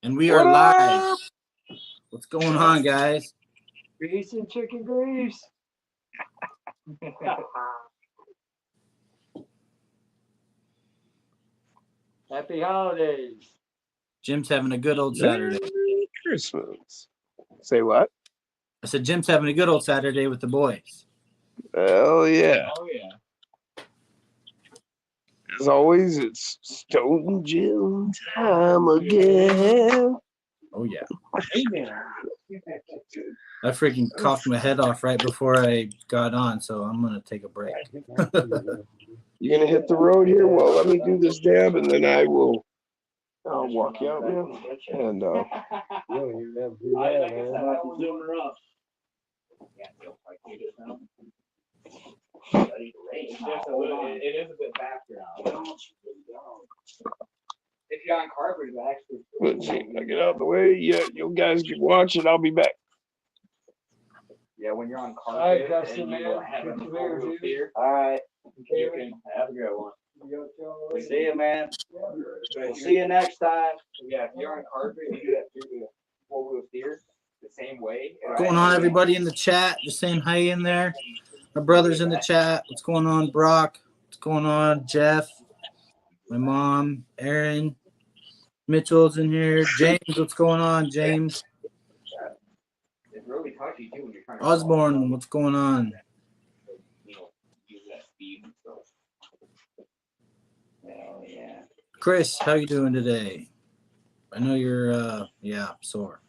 And we are live. What's going on, guys? Grease and chicken grease. Happy holidays. Jim's having a good old Saturday. Merry Christmas. Say what? I said Jim's having a good old Saturday with the boys. Oh yeah. Oh yeah. As always, it's Stone Jim time again. Oh yeah. Amen. I freaking coughed my head off right before I got on, so I'm gonna take a break. You gonna hit the road here? Well, let me do this dab, and then I'll walk you out, man. And It is a bit background. If you're on carpet, it actually. let's see. I get out of the way. Yeah, you guys can watch it. I'll be back. Yeah, when you're on carpet. All right, Dustin, man. All right. You can have a good one. See you, man. We'll see you next time. Yeah, if you're on carpet, you do that through the four-wheel steer the same way. What's going on, everybody in the chat? Just saying hi in there. My brother's in the chat. What's going on, Brock? What's going on, Jeff? My mom, Aaron. Mitchell's in here. James, what's going on, James? It's really touchy too when you're trying to Osborne, what's going on? use that speed and stuff. Oh yeah. Chris, how you doing today? I know you're sore.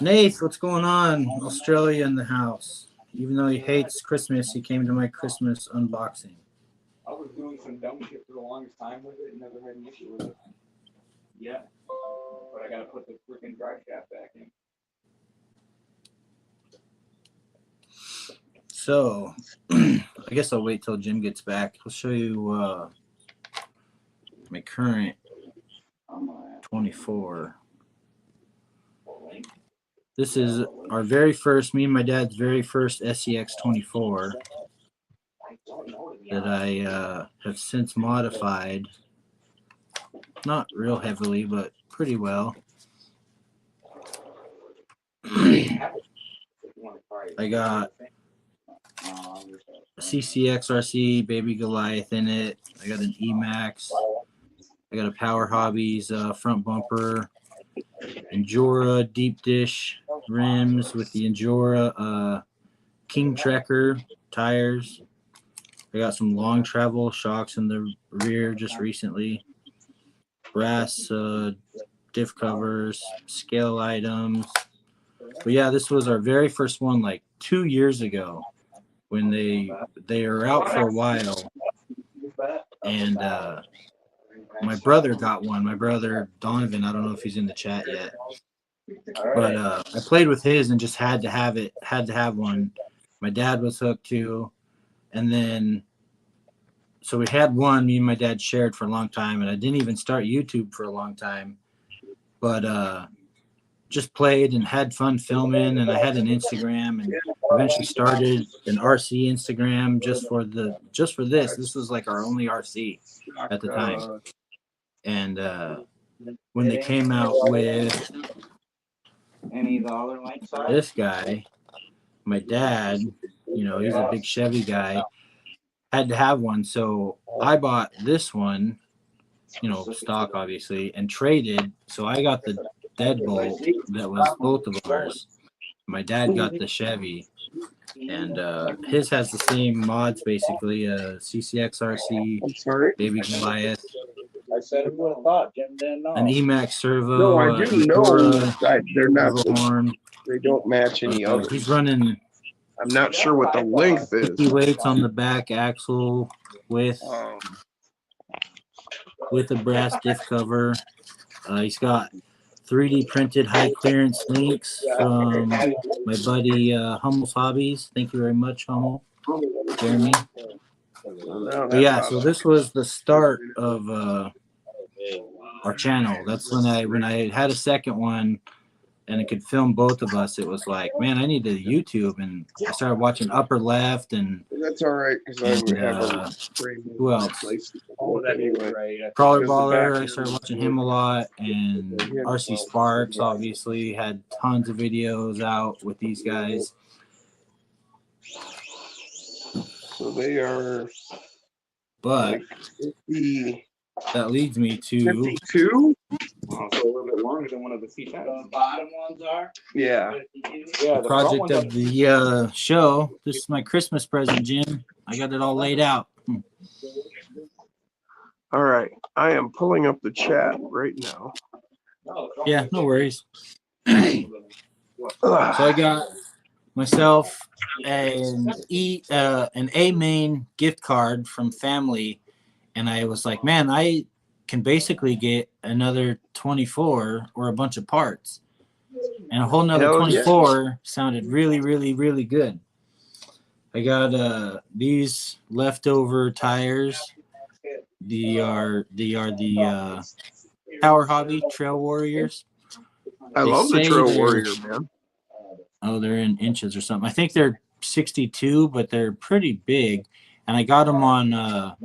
Nath, what's going on? Australia in the house. Even though he hates Christmas, he came to my Christmas unboxing. I was doing some dumb shit for the longest time with it and never had an issue with it. Yeah. But I gotta put the freaking drive shaft back in. So, I guess I'll wait till Jim gets back. I'll show you my current 24. This is our very first, me and my dad's very first scx24 that I have since modified. Not real heavily, but pretty well. I got a CCXRC Baby Goliath in it. I got an Emax. I got a Power Hobbies front bumper. Endura deep dish rims with the Endura King Trekker tires. I got some long travel shocks in the rear just recently. Brass diff covers, scale items. But yeah, this was our very first one like 2 years ago when they were out for a while. And my brother got one. My brother Donovan, I don't know if he's in the chat yet. But I played with his and just had to have one. My dad was hooked too. And then, so we had one, me and my dad shared for a long time, and I didn't even start YouTube for a long time, but just played and had fun filming, and I had an Instagram and eventually started an RC Instagram just for this. This was like our only RC at the time. And when they came out with this guy, my dad, he's a big Chevy guy, had to have one. So I bought this one, stock obviously, and traded. So I got the deadbolt that was both of ours. My dad got the Chevy, and his has the same mods basically, CCXRC, Baby Goliath. I said it would have thought. Jim didn't know. An Emax servo. No, I do know they're not. Horn. They don't match any others. He's running. I'm not sure what the length is. 50 weights on the back axle with a brass diff cover. He's got 3D printed high clearance links from my buddy Hummel's Hobbies. Thank you very much, Hummel. Jeremy. But yeah, so this was the start of our channel. That's when I had a second one. and it could film both of us, it was like, man, I need a YouTube, and I started watching Upper Left and That's all right because I would have a who else? Anyway. Crawler Because the Baller, back I started watching him a lot, and RC Sparks obviously had tons of videos out with these guys. So they are But like 50, that leads me to 52? Oh, so a little bit longer than one of the feet. The bottom ones are. Yeah. Yeah. the project of the show. This is my Christmas present, Jim. I got it all laid out. All right. I am pulling up the chat right now. Yeah, no worries. So I got myself an A main gift card from family, and I was like, man, I can basically get another 24 or a bunch of parts, and a whole nother 24 sounded really, really, really good. I got these leftover tires. They are the Power Hobby Trail Warriors. I love the Trail Warrior, man. Oh, they're in inches or something. I think they're 62, but they're pretty big. And I got them on the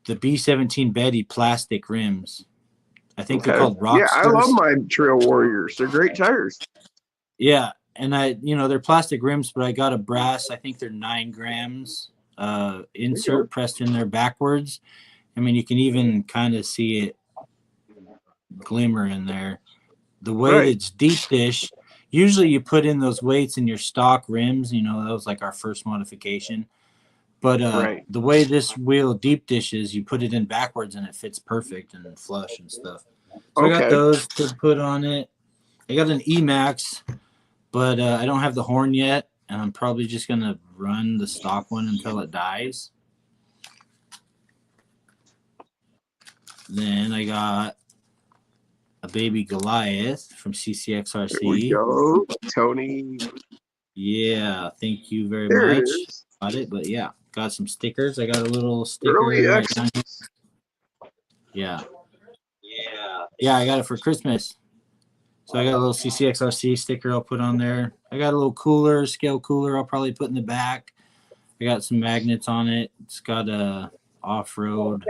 B17 Betty plastic rims. I think they're called Rockstars. Yeah, I love my Trail Warriors. They're great tires. Yeah, and they're plastic rims, but I got a brass. I think they're 9 grams insert pressed in there backwards. I mean, you can even kind of see it glimmer in there. The way that it's deep dish, usually you put in those weights in your stock rims. You know, that was like our first modification. But the way this wheel deep dishes, you put it in backwards and it fits perfect and flush and stuff. So I got those to put on it. I got an Emax, but I don't have the horn yet, and I'm probably just going to run the stock one until it dies. Then I got a baby Goliath from CCXRC. There we go, Tony. Yeah, thank you very much. Got it, but yeah, got some stickers. I got a little sticker right down here. Yeah, I got it for Christmas. So I got a little CCXRC sticker I'll put on there. I got a little cooler, scale cooler I'll probably put in the back. I got some magnets on it. It's got a off-road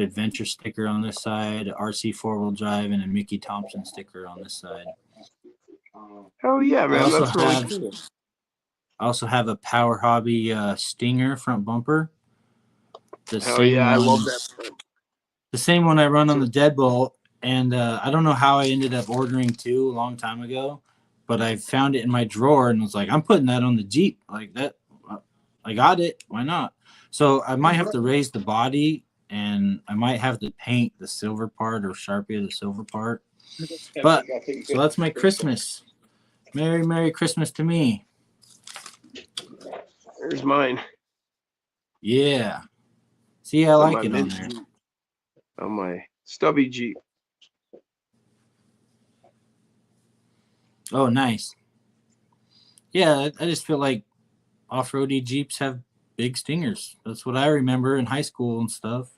adventure sticker on this side, RC 4-wheel drive, and a Mickey Thompson sticker on this side. Oh yeah, man, that's really cool. I also have a Power Hobby Stinger front bumper. I love that. The same one I run on the Deadbolt, and I don't know how I ended up ordering 2 a long time ago, but I found it in my drawer and was like, I'm putting that on the Jeep like that. I got it. Why not? So I might have to raise the body, and I might have to paint the silver part or Sharpie the silver part. But so that's my Christmas. Merry, Merry Christmas to me. There's mine. Yeah. See, I like it on there. On my stubby Jeep. Oh, nice. Yeah, I just feel like off-roady Jeeps have big stingers. That's what I remember in high school and stuff.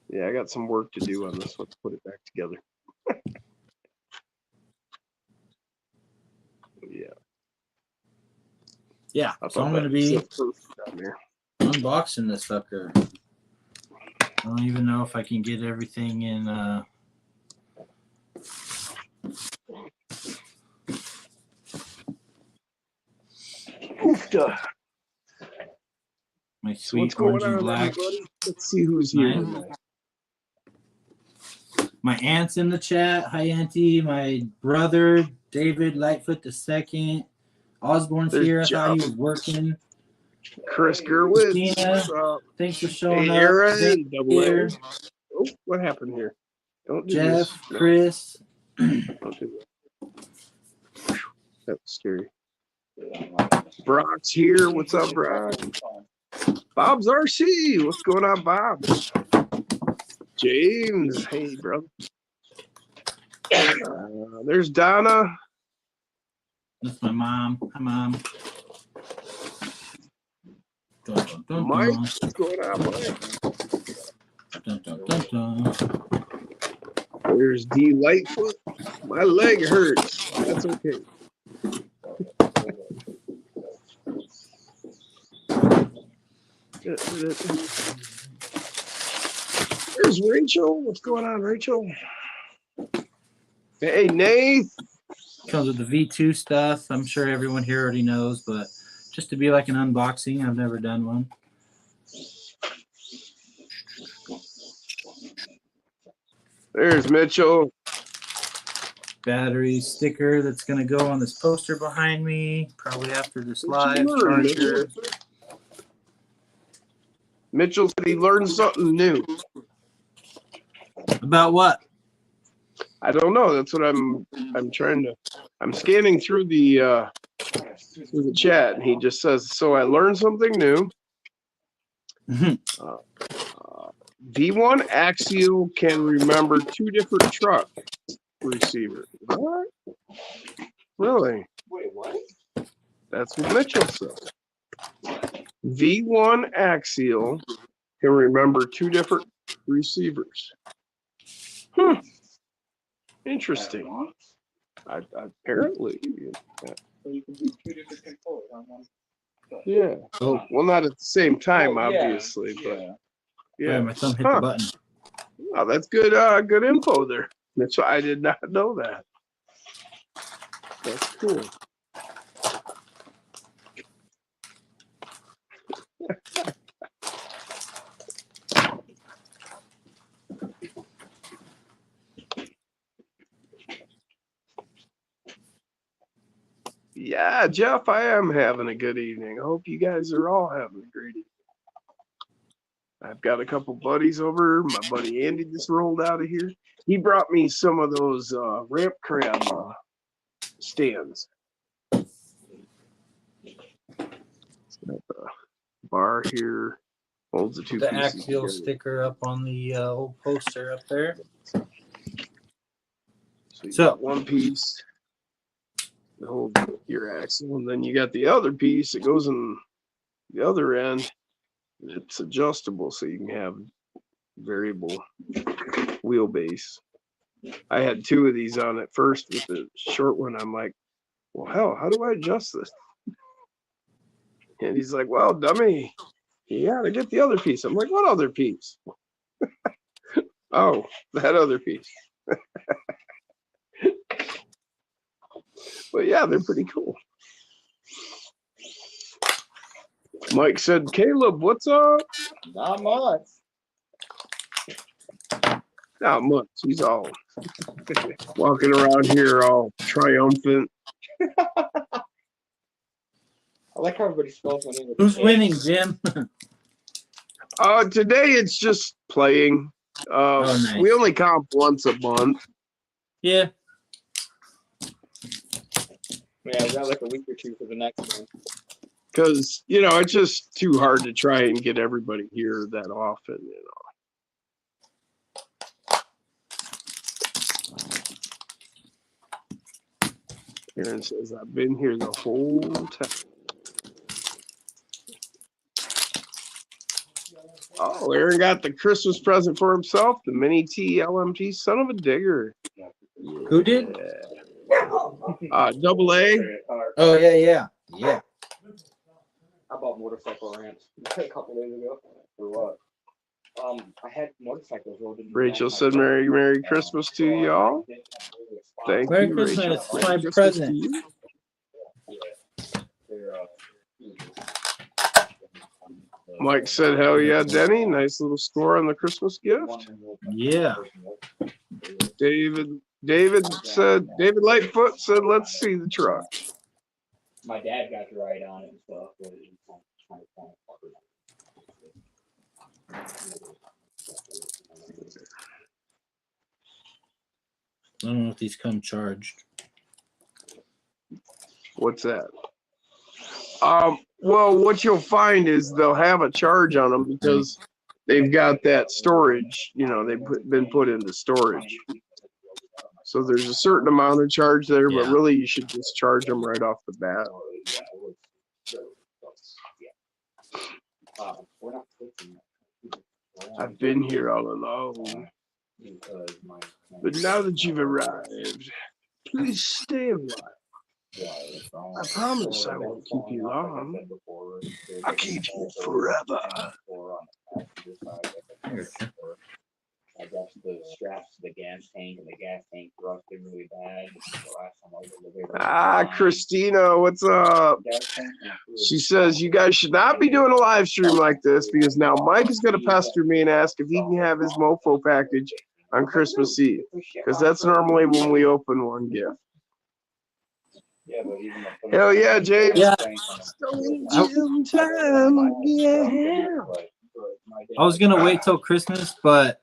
Yeah, I got some work to do on this one to put it back together. Yeah, so I'm going to be unboxing this sucker. I don't even know if I can get everything in. My sweet orange and black. Let's see who's here. My aunt's in the chat. Hi, Auntie. My brother, David Lightfoot II. Osborne's here. I thought he was working. Chris Gerwitz. Christina, thanks for showing up. Here. Oh, what happened here? Don't do Jeff, this. No. Chris. Don't do that. That was scary. Brock's here. What's up, Brock? Bob's RC. What's going on, Bob? James. Hey, brother. There's Donna. That's my mom. Hi, Mom. Mike, what's going on, Mike? There's D Lightfoot. My leg hurts. That's okay. There's Rachel. What's going on, Rachel? Hey, Nate. Comes with the V2 stuff. I'm sure everyone here already knows, but just to be like an unboxing, I've never done one. There's Mitchell. Battery sticker that's going to go on this poster behind me, probably after this live. Charger. Mitchell said he learned something new. About what? I don't know. That's what I'm trying to. I'm scanning through the chat, and he just says, "So I learned something new." V1 axial can remember 2 different truck receivers. What? Really? Wait, what? That's what Mitchell said. V1 axial can remember 2 different receivers. Interesting. Apparently. So you can do 2 different controls on one. Yeah. Oh, Well, not at the same time, Well, yeah, obviously, but yeah. yeah. My thumb hit the button. Oh, that's good. Good info there. That's I did not know that. That's cool. Yeah, Jeff, I am having a good evening. I hope you guys are all having a great evening. I've got a couple buddies over. My buddy Andy just rolled out of here. He brought me some of those ramp crab stands. It's got the bar here. Holds the 2 The pieces axial together. sticker up on the old poster up there. So you got 1 piece that holds your axle, and then you got the other piece that goes in the other end. It's adjustable, so you can have variable wheelbase. I had 2 of these on at first with the short one. I'm like, well, hell, how do I adjust this? And he's like, well, dummy, you gotta get the other piece. I'm like, what other piece? Oh, that other piece. But yeah, they're pretty cool. Mike said, Caleb, what's up? Not much. Not much. He's all walking around here all triumphant. I like how everybody spells my name. Who's winning, Jim? Today it's just playing. Nice. We only comp once a month. Yeah. Yeah, we got like a week or 2 for the next one. Because, it's just too hard to try and get everybody here that often, Aaron says, I've been here the whole time. Oh, Aaron got the Christmas present for himself, the Mini T LMG, son of a digger. Who did? Double A. Oh, yeah. I bought motorcycle ramps a couple days ago. For what? I had motorcycles rolled in. Rachel said, Merry Christmas to y'all. Thank Merry you, Christmas. Rachel. It's Merry my Christmas present. to you. Mike said, hell yeah, Denny. Nice little score on the Christmas gift. Yeah. David Lightfoot said, let's see the truck. My dad got to ride on it and stuff. I don't know if these come charged. What's that? Well, what you'll find is they'll have a charge on them because they've got that storage, they've been put into storage. So there's a certain amount of charge there, but really you should just charge them right off the bat. I've been here all alone. But now that you've arrived, please stay a while. I promise I won't keep you long. I'll keep you forever. I guess the straps to the gas tank and the gas tank rusted really bad. The last time I was delivered. Ah, Christina, what's up? She says you guys should not be doing a live stream like this because now Mike is going to pester me and ask if he can have his mofo package on Christmas Eve, because that's normally when we open one gift. Hell yeah, James. Yeah. I was gonna wait till Christmas, but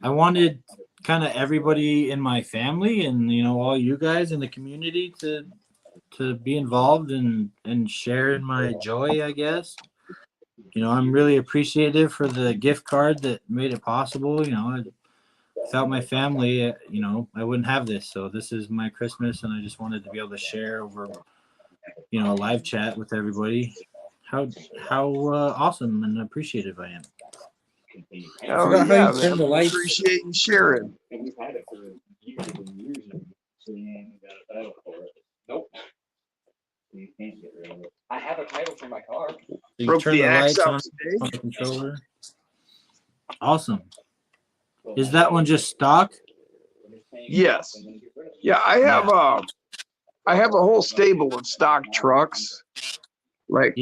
I wanted kind of everybody in my family and all you guys in the community to be involved and share in my joy, I guess. I'm really appreciative for the gift card that made it possible. Without my family, I wouldn't have this. So this is my Christmas, and I just wanted to be able to share over, a live chat with everybody. How awesome and appreciative I am. Oh yeah, man. Appreciate you sharing. We've had it for years and years, so you ain't got a title for it. Nope. You can't get rid of it. I have a title for my car. So you turn the lights on the controller. Awesome. Is that one just stock? Yes. Yeah, I have a whole stable of stock trucks. Like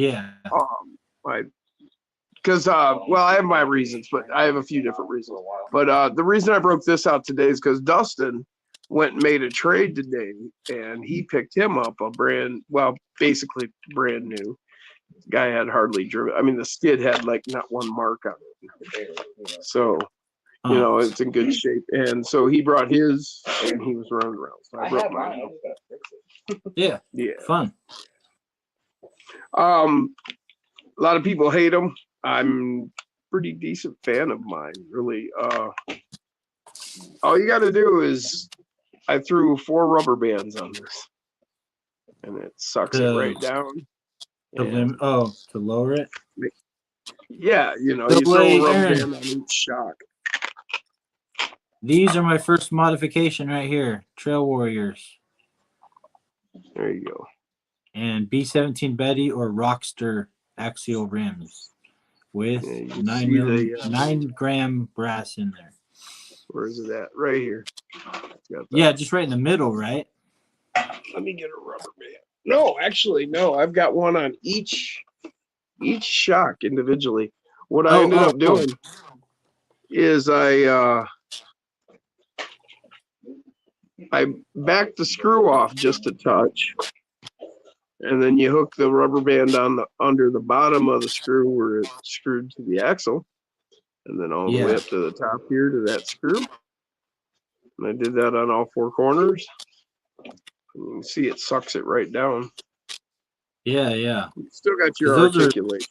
because I have my reasons, but I have a few different reasons. But the reason I broke this out today is because Dustin went and made a trade today, and he picked him up basically brand new. The guy had hardly driven. I mean, the skid had like not one mark on it. So, it's in good shape. And so he brought his, and he was running around. So I brought mine. Yeah. Fun. A lot of people hate them. I'm pretty decent fan of mine, really. All you got to do is I threw 4 rubber bands on this, and it sucks it right down. To lower it. Yeah, you throw a rubber band on each shock. These are my first modification right here, Trail Warriors. There you go. And B17 Betty or Rockster axial rims with 9-gram brass in there. Where is it at? Right here. Yeah, just right in the middle, right? Let me get a rubber band. No, actually, no. I've got one on each shock individually. What I ended up doing is I backed the screw off just a touch, and then you hook the rubber band on under the bottom of the screw where it's screwed to the axle, and then all the way up to the top here to that screw. And I did that on all 4 corners. And you can see it sucks it right down. Yeah. You still got your articulate.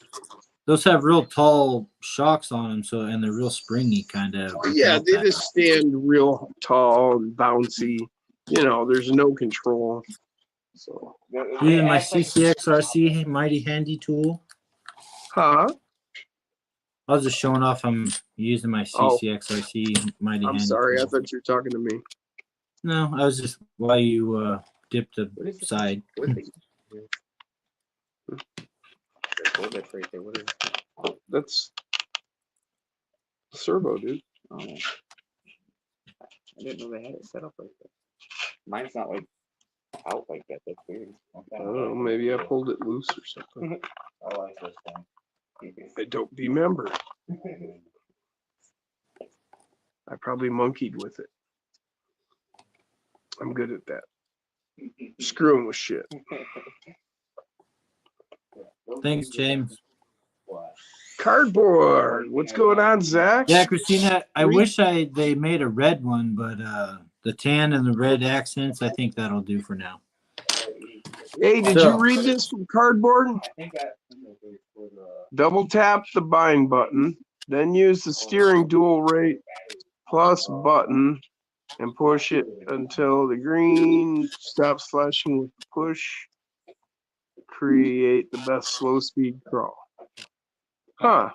Those have real tall shocks on them, and they're real springy, kind of. Yeah, they just stand real tall and bouncy. There's no control. So using my CCXRC mighty handy tool. Huh? I was just showing off I'm using my CCXRC mighty handy. I'm sorry, tool. I thought you were talking to me. No, I was just while you dipped the side. That's servo, dude. Oh. I didn't know they had it set up like that. Mine's not like out like that. That's weird. I don't know. Maybe I pulled it loose or something. I like this thing. I don't remember. I probably monkeyed with it. I'm good at that. Screwing with shit. Thanks, James. Cardboard. What's going on, Zach? Yeah, Christina, I wish they made a red one, but the tan and the red accents, I think that'll do for now. Hey, did you read this from Cardboard? Double tap the bind button, then use the steering dual rate plus button and push it until the green stops flashing with the push. Create the best slow speed crawl. Huh.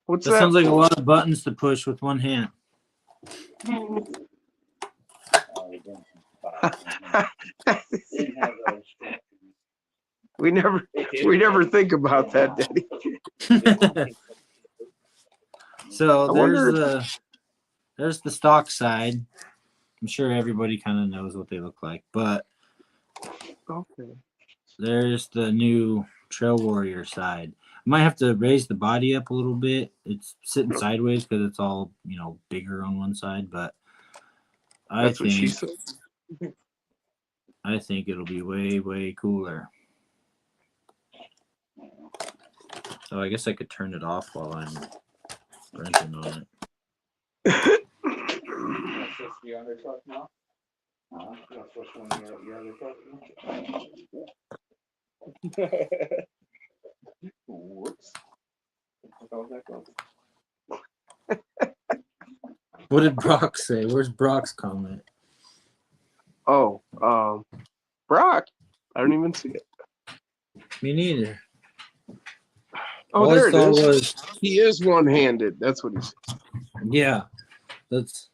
What's that? Sounds like a lot of buttons to push with one hand. We never think about that, Daddy. So I wonder there's the stock side. I'm sure everybody kind of knows what they look like, but okay. there's the new Trail Warrior side. I might have to raise the body up a little bit. It's sitting sideways because it's all, you know, bigger on one side, but That's what she said. I think it'll be way, way cooler. So I guess I could turn it off while I'm printing on it. Whoops. What did Brock say? Where's Brock's comment? Oh, Brock. I don't even see it. Me neither. Oh, All there I it saw is. was, He is one-handed. That's what he said. yeah, that's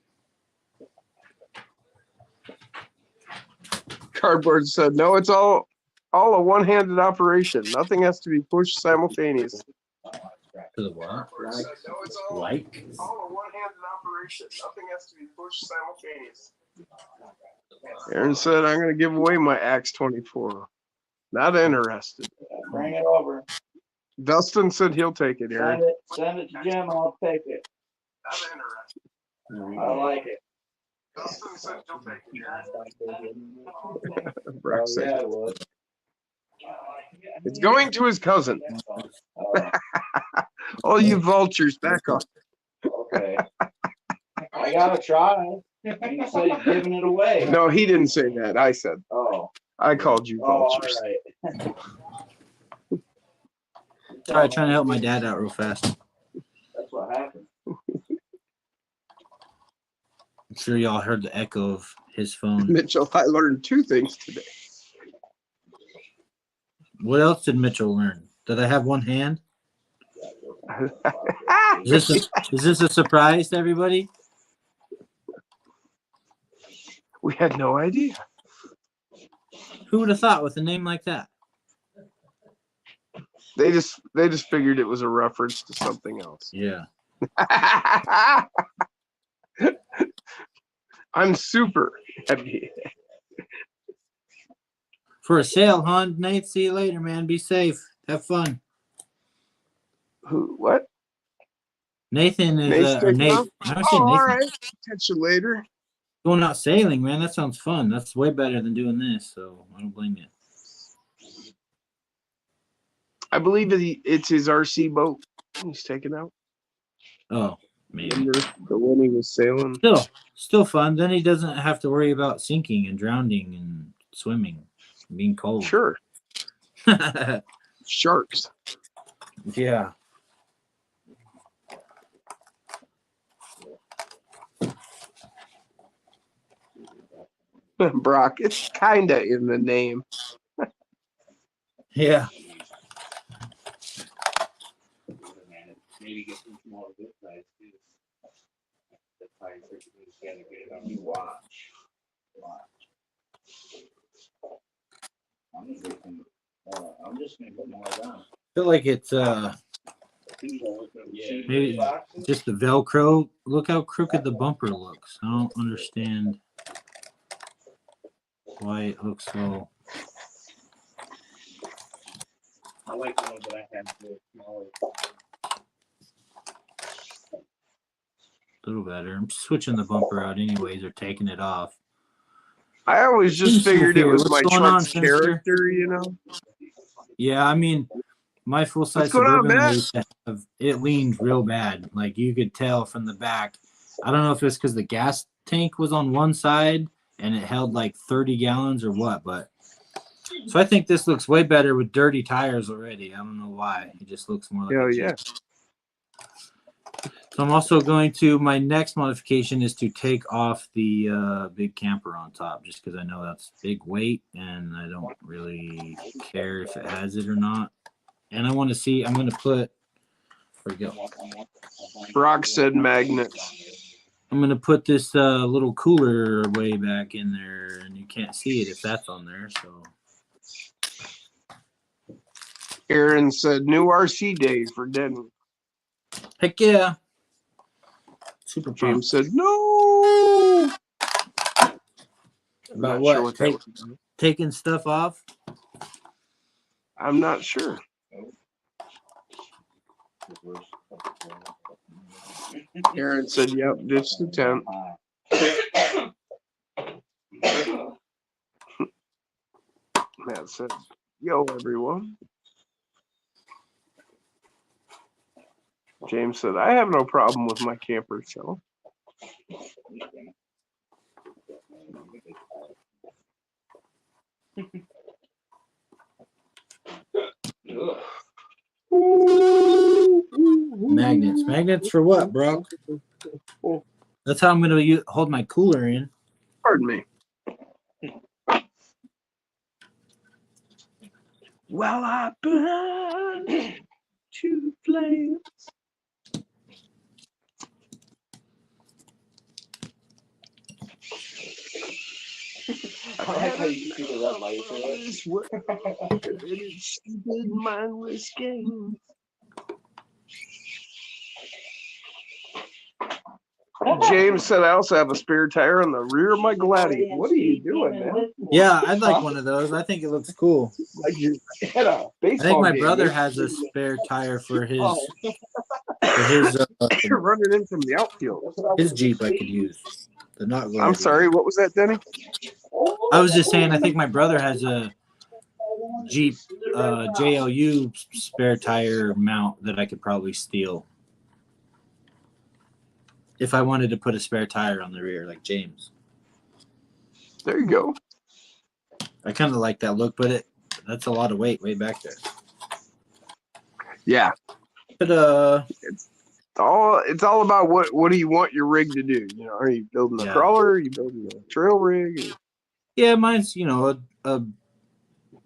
Cardboard said, no, it's all a one-handed operation. Nothing has to be pushed simultaneously. to the what? Said, no, it's all Like? a one-handed operation. Nothing has to be pushed simultaneously. Aaron said, I'm going to give away my Axe-24. Not interested. Bring it over. Dustin said he'll take it, Aaron. Send it to Jim. I'll take it. Not interested. I like it. Dustin said he'll take it, Aaron. Oh, Brock said, yeah, it would. it's going to his cousin. All you vultures, back off. Okay. I gotta try. You said he's giving it away. No, he didn't say that. I said. Oh. I called you vultures. All right. All right, trying to help my dad out real fast. That's what happened. I'm sure y'all heard the echo of his phone. Mitchell, I learned 2 things today. What else did Mitchell learn? Did I have one hand? Is this a surprise to everybody? We had no idea. Who would have thought with a name like that? They just figured it was a reference to something else. Yeah. I'm super happy. For a sale, huh? Nate, see you later, man. Be safe. Have fun. Who? What? Nathan is Nate's or taking Nate. off? I don't Oh, say all Nathan. right. Catch you later. Going out sailing, man. That sounds fun. That's way better than doing this. So I don't blame you. I believe it's his RC boat he's taking out. Oh, maybe. Remember the one he was sailing? Still fun. Then he doesn't have to worry about sinking and drowning and swimming, and being cold. Sure. Sharks. Yeah. Brock, it's kinda in the name. Yeah. Maybe get some smaller bit size too. That's how you gotta get it on your watch. I'm just gonna put more down. I feel like it's maybe just the Velcro. Look how crooked the bumper looks. I don't understand why it looks so. I like the ones that I have smaller. A little better. I'm switching the bumper out anyways, or taking it off. I always just figured it was What's my going on, truck's Finster? character, you know? Yeah, I mean, my full-size What's going on, Suburban Matt? used to it leaned real bad. Like you could tell from the back. I don't know if it's because the gas tank was on one side and it held like 30 gallons or what, but so I think this looks way better with dirty tires already. I don't know why. It just looks more like Hell a yeah. Jeep. So I'm also going to, my next modification is to take off the big camper on top, just because I know that's big weight and I don't really care if it has it or not. And I want to see, I'm going to put, where we go. Brock said magnets. I'm gonna put this little cooler way back in there, and you can't see it if that's on there. So Aaron said new RC day for Denny. heck yeah, super pumped. James said no. I'm About not what? sure what that was. Taking stuff off? I'm not sure. Aaron said, "Yep, ditch the tent." Matt said, "Yo, everyone." James said, "I have no problem with my camper shell." Magnets. Magnets for what, bro? That's how I'm gonna hold my cooler in. Pardon me. Well, I burn to flames. I like how you see the red light through it. It's stupid, mindless game. James said, "I also have a spare tire on the rear of my Gladiator." What are you doing, man? Yeah, I'd like one of those. I think it looks cool. Like you're at a baseball I think my game, brother man. has a spare tire for his You're running in from the outfield. his Jeep I could use. The not Gladiator. I'm sorry, what was that, Denny? I was just saying I think my brother has a Jeep JLU spare tire mount that I could probably steal. If I wanted to put a spare tire on the rear like James. There you go. I kind of like that look, but that's a lot of weight way back there. Yeah. But It's all about what do you want your rig to do? You know, are you building a Yeah. crawler? Are you building a trail rig? yeah, mine's a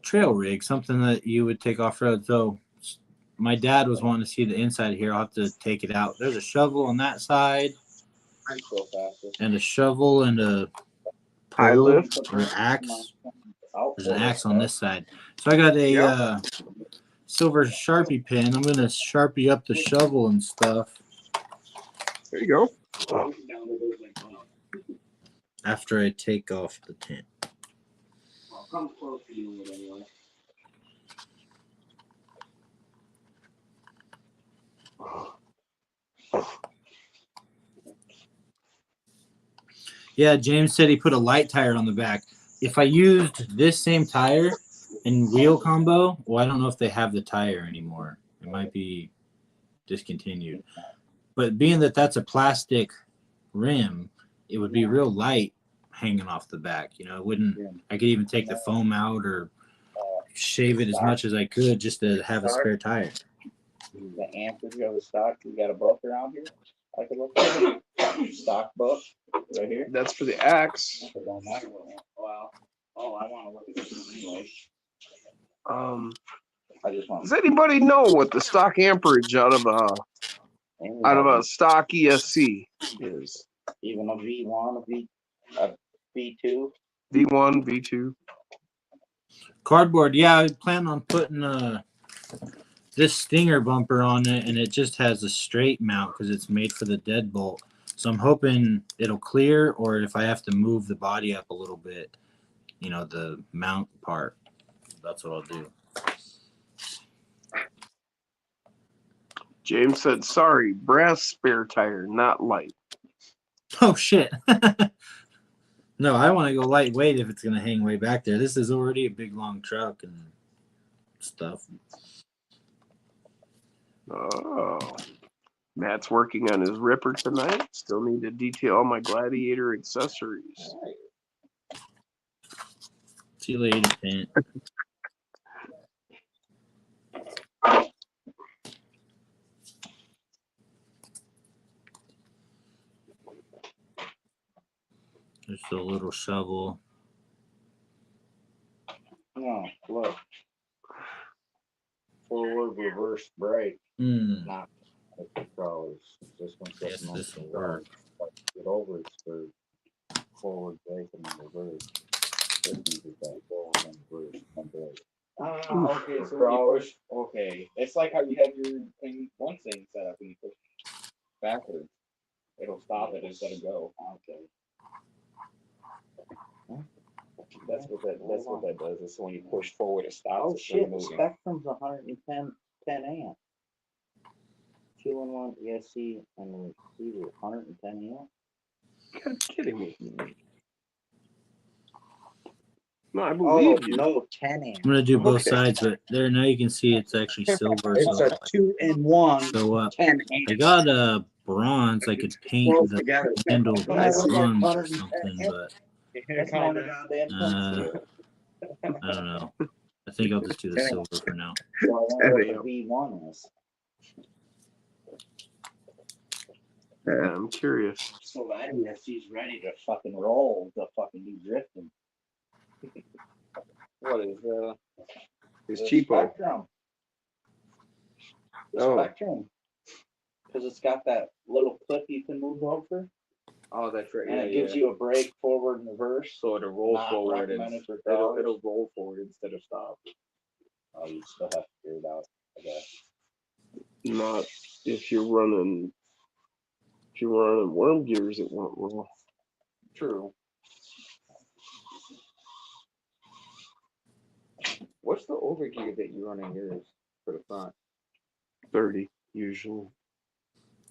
trail rig, something that you would take off road. So my dad was wanting to see the inside here. I'll have to take it out. There's a shovel on that side, and a shovel and a High pole lift. or an axe. There's an axe on this side. So I got a silver Sharpie pen. I'm gonna Sharpie up the shovel and stuff There you go. after I take off the tent. I'll come close to you anyway. Yeah, James said he put a light tire on the back. If I used this same tire and wheel combo, well, I don't know if they have the tire anymore. It might be discontinued. But being that that's a plastic rim, it would be real light hanging off the back. You know, it wouldn't. I could even take the foam out or shave it as much as I could just to have a spare tire. The amperage of the stock, you got a book around here? I could look at it. Stock book right here. That's for the axe. It don't matter what one. Wow. Oh, I want to look at this anyway. I just want. Does anybody know what the stock amperage out of a stock ESC is? Even a V1, a V2. V1, V2. Cardboard. Yeah, I plan on putting this Stinger bumper on it, and it just has a straight mount because it's made for the deadbolt. So I'm hoping it'll clear, or if I have to move the body up a little bit, the mount part. That's what I'll do. James said, "Sorry, brass spare tire, not light." Oh, shit. No, I want to go lightweight if it's going to hang way back there. This is already a big, long truck and stuff. Oh. Matt's working on his Ripper tonight. Still need to detail all my Gladiator accessories. See you later, Pant. There's a little shovel. Oh, look. Forward reverse brake. Not the controllers. This one's Yes, this will work. it over, it's for forward break and reverse. Okay, so when you push, okay. It's like how you have your thing, one thing set up and you push backwards. It'll stop it instead of go. Okay. That's what that does. Is when you push forward, it stops. Oh it from shit, the moving. Spectrum's 110 amp. 2-in-1 ESC and receiver 110 amp. You're kidding me. No, I believe you. No, 10 amp. I'm gonna do both Okay. sides, but there now you can see it's actually silver. It's So a 2-in-1 show up. 10 amp. I got a bronze. I could paint Both the together. handle That's bronze or 110 something, amp. but That's more than goddamn I don't know. I think I'll just do the silver for now. V1 is. Yeah, I'm curious. So that ESC's ready to fucking roll to fucking do drifting. What is It's The cheapo. Spectrum. The Oh. Spectrum. Because it's got that little clip you can move over, Oh, that's right. and it gives you a brake forward and reverse. so it'll roll Not forward and recommended for it'll cars. it'll roll forward instead of stop. Oh, you still have to figure it out, I guess. Not if you're running worm gears, it won't roll. True. What's the overgear that you run in yours for the front? 30 usually.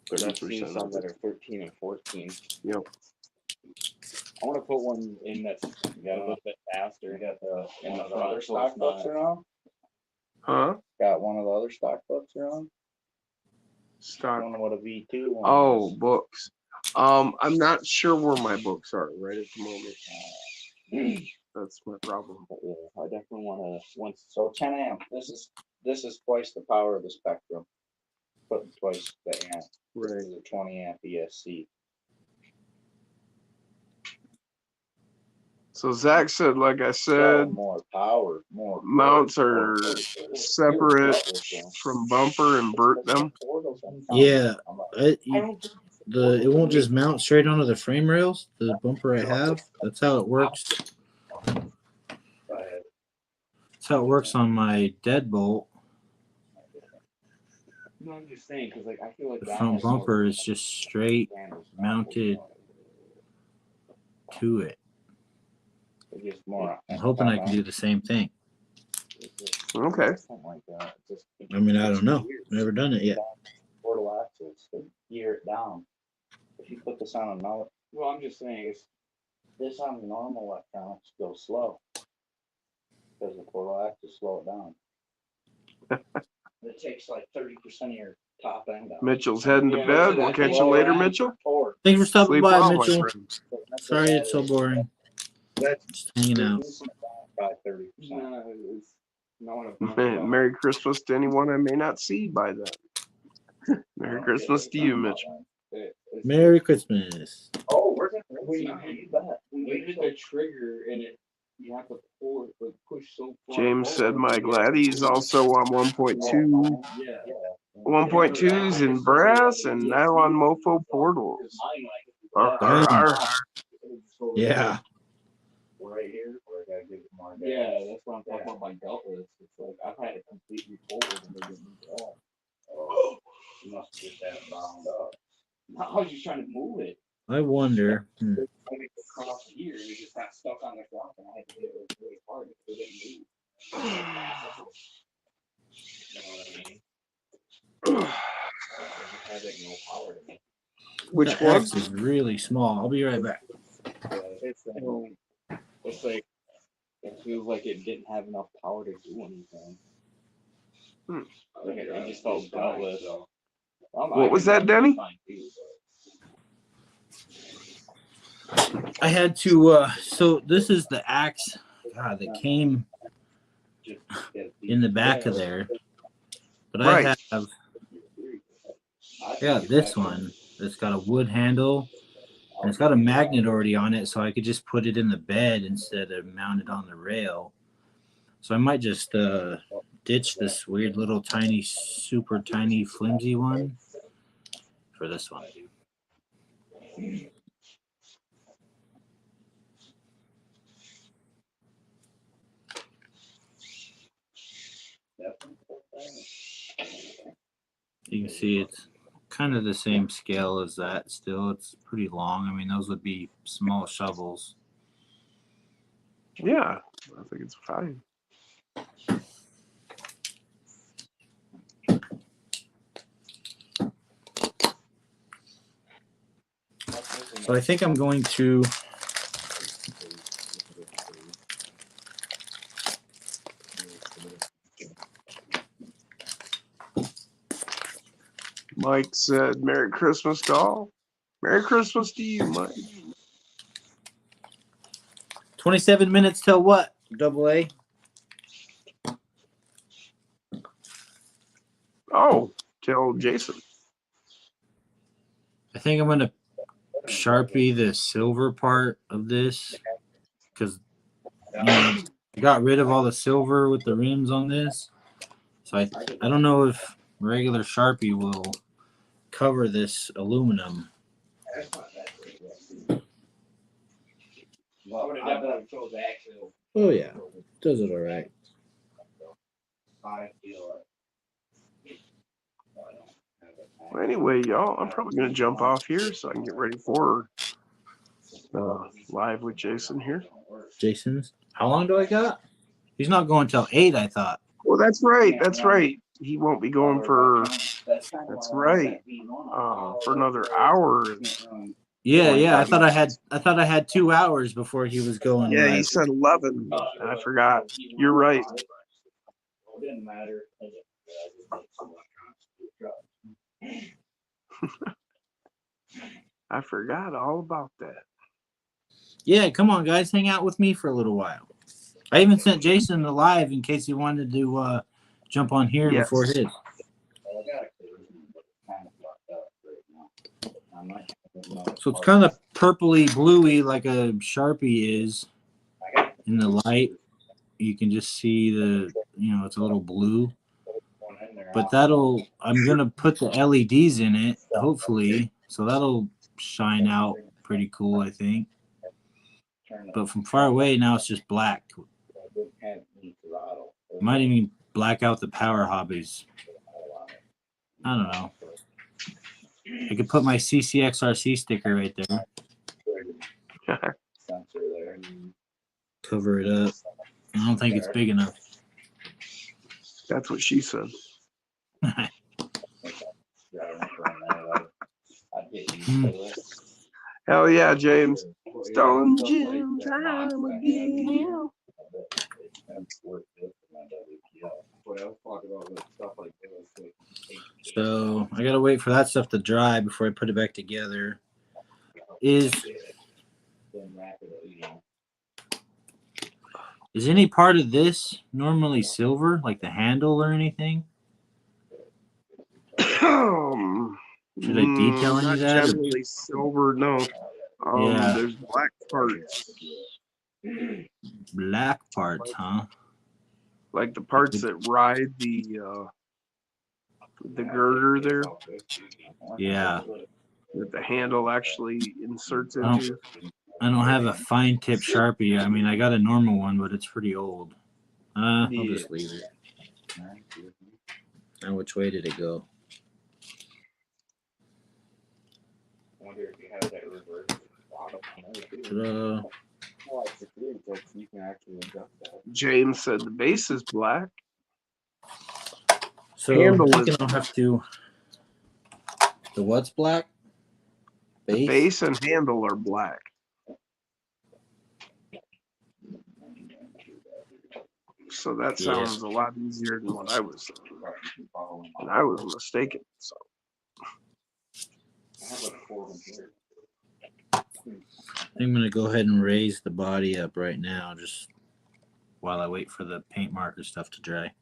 Because I've seen 30% some of that it. are 13 and 14. Yep. I want to put one in that's a little bit faster. You got the In the one of front, other so stock it's not- books around? Huh? Got one of the other stock books around? I Stock. don't know what a V2 one Oh, is. books. I'm not sure where my books are right at the moment. That's my problem. But yeah, I definitely want to once. So 10 amp. This is twice the power of the Spectrum. But twice the amp. This Right. is a 20 amp ESC. So Zach said, like I So said, more power, more mounts force, are more force. separate from bumper and Burt them. Yeah, it I don't think it won't just mount straight onto the frame rails. The bumper I have. That's how it works. That's how it works on my deadbolt. No, I'm just saying because like I feel like The that front has more bumper is just straight handles. mounted to it. It's just more. I'm hoping I can do the same thing. Okay. Something like that. Just I mean, I don't know. Never done it yet. portal axles to gear it down. If you put this on a note, Well, I'm just saying it's this on normal electronics goes slow. Because the portal axles slow it down. It takes like 30% of your top end out. Mitchell's heading to Yeah, bed. so We'll that's catch you low later, end Mitchell. forward. Thanks for stopping Sleep by, well, my Mitchell. friend. Sorry it's so boring. That's Just hanging out. by 30%. it's not Merry Christmas to anyone I may not see by then. Merry Christmas to you, Mitchell. Merry Christmas. Oh, we're gonna When you hit the trigger and it, you have to pull it, like push so far. James said forward. my Gladdy's also on 1.2. Yeah. 1.2s in brass and nylon mofo portals. Arr, arr, arr. Yeah. Right here, where I gotta give it more gas. Yeah, that's what I'm talking about my gutless. It's like I've had it completely forward and they get moved off. Oh, you must get that bound up. I was just trying to move it. I wonder. I think across here, it just got stuck on the ground and I had to hit it really hard because it didn't move. You know what I mean? It just had like no power to me. Which The one? X is really small. I'll be right back. It's like it feels like it didn't have enough power to do anything. Like it just felt gutless. What was that, Denny? I had to so this is the axe that came in the back of there. But Right. I got this one that's got a wood handle and it's got a magnet already on it, so I could just put it in the bed instead of mount it on the rail. So I might just ditch this weird little tiny, super tiny, flimsy one for this one. You can see it's kind of the same scale as that still. It's pretty long. I mean, those would be small shovels. Yeah, I think it's fine. So I think I'm going to Mike said, Merry Christmas to all. Merry Christmas to you, Mike. 27 minutes till what? Double A? Oh, tell Jason. I think I'm going to Sharpie the silver part of this because I got rid of all the silver with the rims on this. So I don't know if regular Sharpie will cover this aluminum. Oh yeah, does it all right. Well, anyway, y'all, I'm probably going to jump off here so I can get ready for live with Jason here. Jason's? How long do I got? He's not going till 8, I thought. Well, that's right. That's right. He won't be going for, that's right, for another hour. Yeah. I thought I had 2 hours before he was going. Yeah, live. he said 11. I forgot. You're right. Didn't matter. I forgot all about that. Yeah, come on, guys, hang out with me for a little while. I even sent Jason the live in case he wanted to jump on here before his. So it's kind of purpley bluey like a Sharpie is in the light. You can just see it's a little blue. But I'm going to put the LEDs in it, hopefully. So that'll shine out pretty cool, I think. But from far away, now it's just black. Might even black out the power hobbies. I don't know. I could put my CCXRC sticker right there. Cover it up. I don't think it's big enough. That's what she said. Hell yeah, James. Stone Jim time again. So I gotta wait for that stuff to dry before I put it back together. Is any part of this normally silver, like the handle or anything? Should I detail any not of that? generally silver, no. Yeah. There's black parts. Black parts, huh? Like the parts that ride the girder there. Yeah. That the handle actually inserts into. I don't have a fine tip Sharpie. I mean, I got a normal one, but it's pretty old. I'll just leave it. Now, which way did it go? James said the base is black. So handle I think I'll have to. The what's black? The base and handle are black. So that sounds a lot easier than what I was thinking. And I was mistaken. So I'm going to go ahead and raise the body up right now, just while I wait for the paint marker stuff to dry.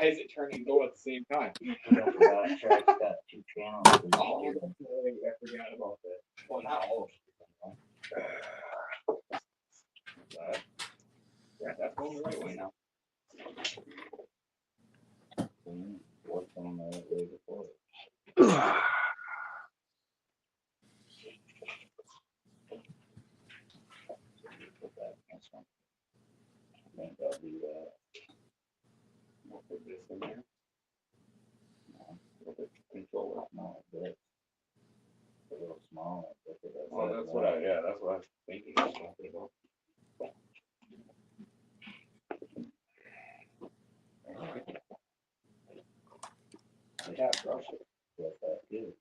Why is it turning gold at the same time? Track's got 2 channels. Oh, I forgot about that. Well, not all of them. Yeah, that's going the right way now. What's on the way before? I think I'll do that. We'll put this in there. We'll put the controller small, but a little small. Well, that's what I was thinking. Yeah, brush it. Yes, that is.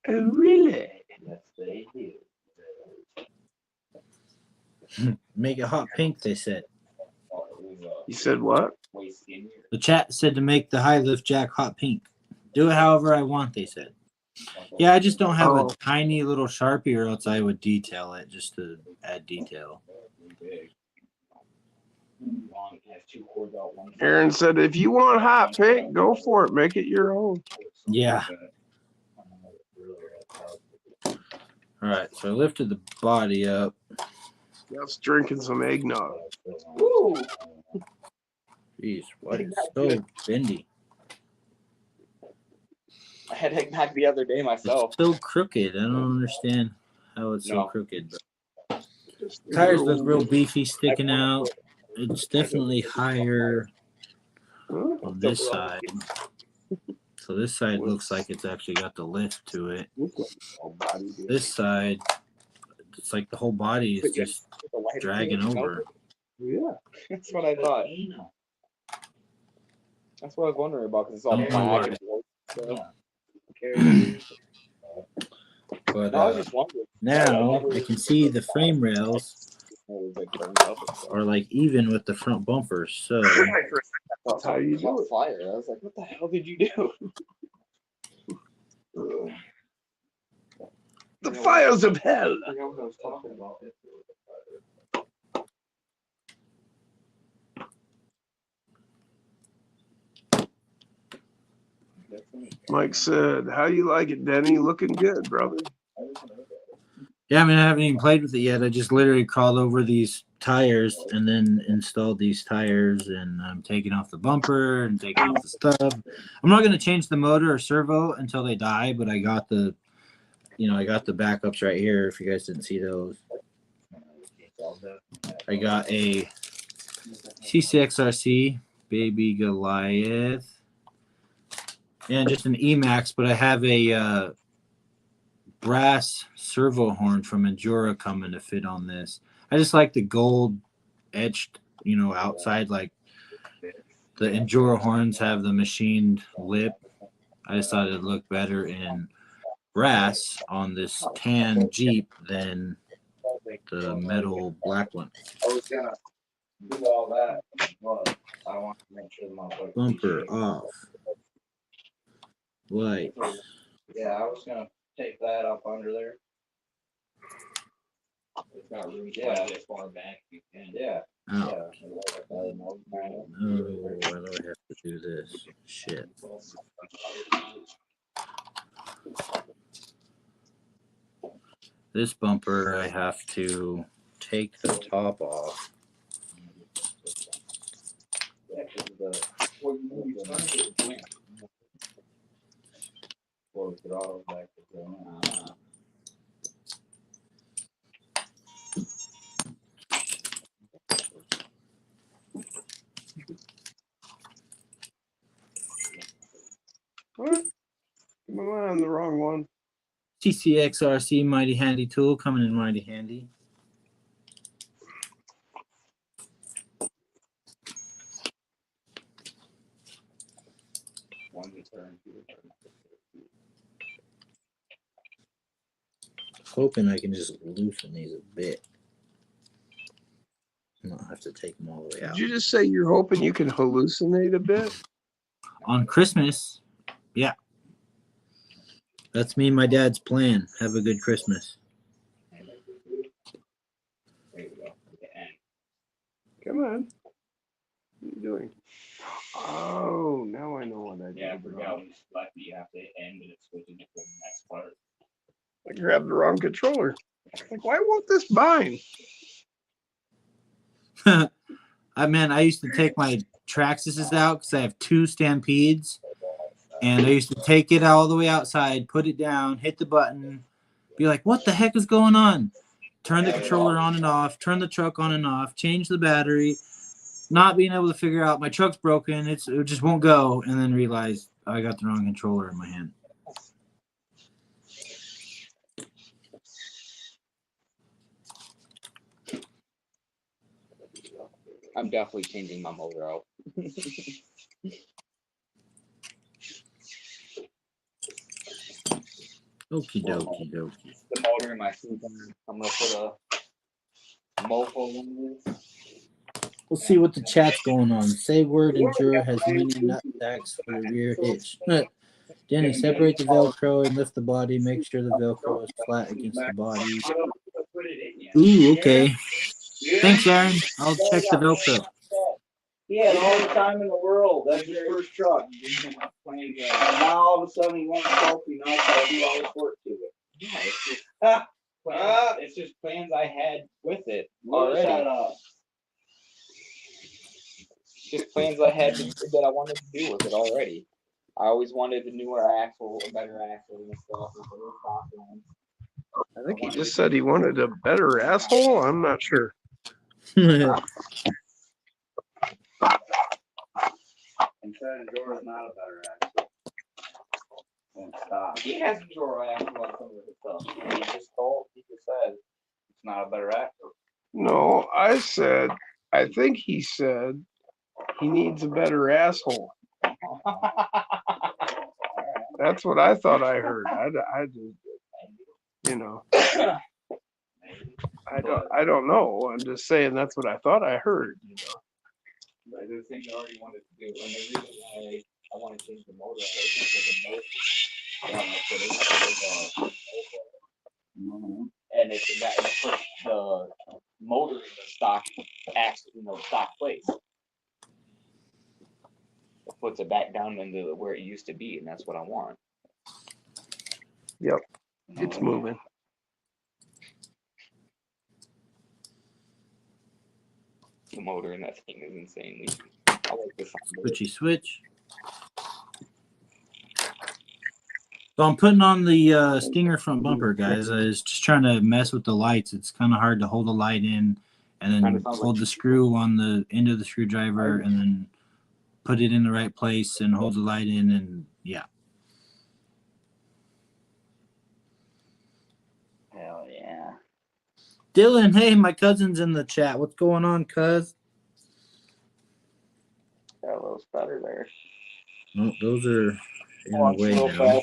Oh, really? Yes, they do. Make it hot pink, they said. You said what? Way skinnier. The chat said to make the high lift jack hot pink. Do it however I want, they said. Yeah, I just don't have Oh. a tiny little Sharpie, or else I would detail it just to add detail. Aaron said, if you want hot pink, go for it. Make it your own. Yeah. All right, so I lifted the body up. Jeff's drinking some eggnog. Woo! Jeez, why is it so bendy? I had eggnog the other day myself. It's so crooked. I don't understand how it's so No. crooked. Tires look real beefy sticking out. It's definitely higher on this side. So this side looks like it's actually got the lift to it. This side, it's like the whole body is just dragging over. Yeah. That's what I thought. That's what I was wondering about, because it's all Don't black worry. and But I was just wondering. now I can see the frame rails are like even with the front bumpers. So That's how you do it. Fire. I was like, what the hell did you do? The fires of hell. I forgot what I was talking about. Mike said, how you like it, Denny? Looking good, brother. yeah, I mean, I haven't even played with it yet. I just literally crawled over these tires and then installed these tires, and I'm taking off the bumper and taking off the stuff. I'm not going to change the motor or servo until they die, but I got the, I got the backups right here. If you guys didn't see those, I got a CCXRC Baby Goliath and just an Emax, but I have a brass servo horn from Endura coming to fit on this. I just like the gold etched, outside, like the Endura horns have the machined lip. I just thought it'd look better in brass on this tan Jeep than the metal black one. I was gonna do all that, but I want to make sure my Bumper off. Light. Yeah, I was gonna take that up under there. It's got room to Yeah. slide it as far back as you can. Yeah. Out. Yeah. Oh, why do I have to do this? Shit. This bumper, I have to take the top off. Yeah, 'cause the Close it all back to the Come on, the wrong one. CCXRC mighty handy tool coming in mighty handy. one return to the Hoping I can just loosen these a bit. Not have to take them all the way out. Did you just say you're hoping you can hallucinate a bit? On Christmas, yeah. That's me and my dad's plan. Have a good Christmas. Come on. What are you doing? Oh, now I know what I did. Yeah, I forgot when you select it, you have to end and it switches to the next part. I grabbed the wrong controller. Like, why won't this bind? I used to take my Traxxas out because I have 2 Stampedes, and I used to take it all the way outside, put it down, hit the button, be like, what the heck is going on? Turn the controller on and off, turn the truck on and off, change the battery, not being able to figure out my truck's broken, it just won't go, and then realize I got the wrong controller in my hand. I'm definitely changing my motor out. Okie dokie dokie. The motor in my seat. I'm gonna put a mofo in this. We'll see what the chat's going on. Say word Endura has mini nut sacks for the rear hitch. Danny, separate the Velcro and lift the body. Make sure the Velcro is flat against the body. Ooh, okay. Thanks, Aaron. I'll check the Velcro. He had all the time in the world. That's his first truck. And now all of a sudden he wants trophy. Now he's got to do all this work to it. Yeah, it's just plans I had with it Already. already. Just plans I had that I wanted to do with it already. I always wanted a newer axle, a better axle and stuff. I think he just said he wanted a better asshole. I'm not sure. And said Endora's not a better axle. Won't stop. He has a drawer axle on some of the stuff. He just said It's not a better axle. No, I think he said he needs a better asshole. That's what I thought I heard. I just, you know, I don't know. I'm just saying that's what I thought I heard. You know. But the thing I already wanted to do, and the reason why I want to change the motor out is because the motor, and it's that it puts the motor in the stock axle, stock place. It puts it back down into where it used to be, and that's what I want. Yep, it's moving. The motor in that thing is insanely. I like this. Switchy switch. So I'm putting on the Stinger front bumper, guys. I was just trying to mess with the lights. It's kind of hard to hold the light in and then hold the screw on the end of the screwdriver and then put it in the right place and hold the light in, and yeah. Hell yeah. Dylan, hey, my cousin's in the chat. What's going on, cuz? Got a little stutter there. No, those are in the way now.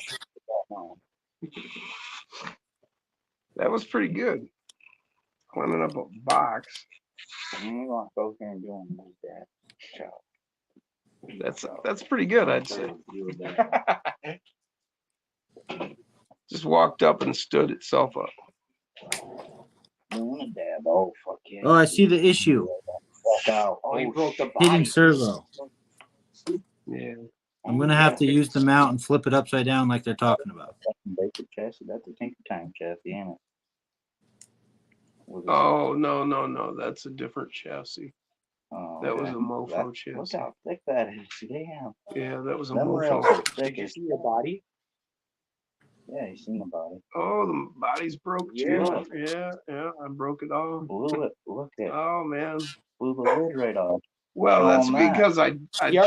That was pretty good. Climbing up a box. I'm going to go here and do that. That's pretty good, I'd say. Just walked up and stood itself up. Doing a dab. Oh, fuck yeah. Oh, I see the issue. Walk out. Oh, you broke the body. Hidden servo. Yeah. I'm going to have to use the mount and flip it upside down like they're talking about. Basic chassis. That's a Tinker Time chassis, ain't it? Oh, no. That's a different chassis. Oh, that was a mofo chassis. Look how thick that is. Damn. Yeah, that was a Them rails mofo. are thick. Did you see your body? Yeah, you seen the body. Oh, the body's broke too. Yeah, I broke it off. Blew it. Look at it. Oh, man. Blew the lid right off. Well, that's because I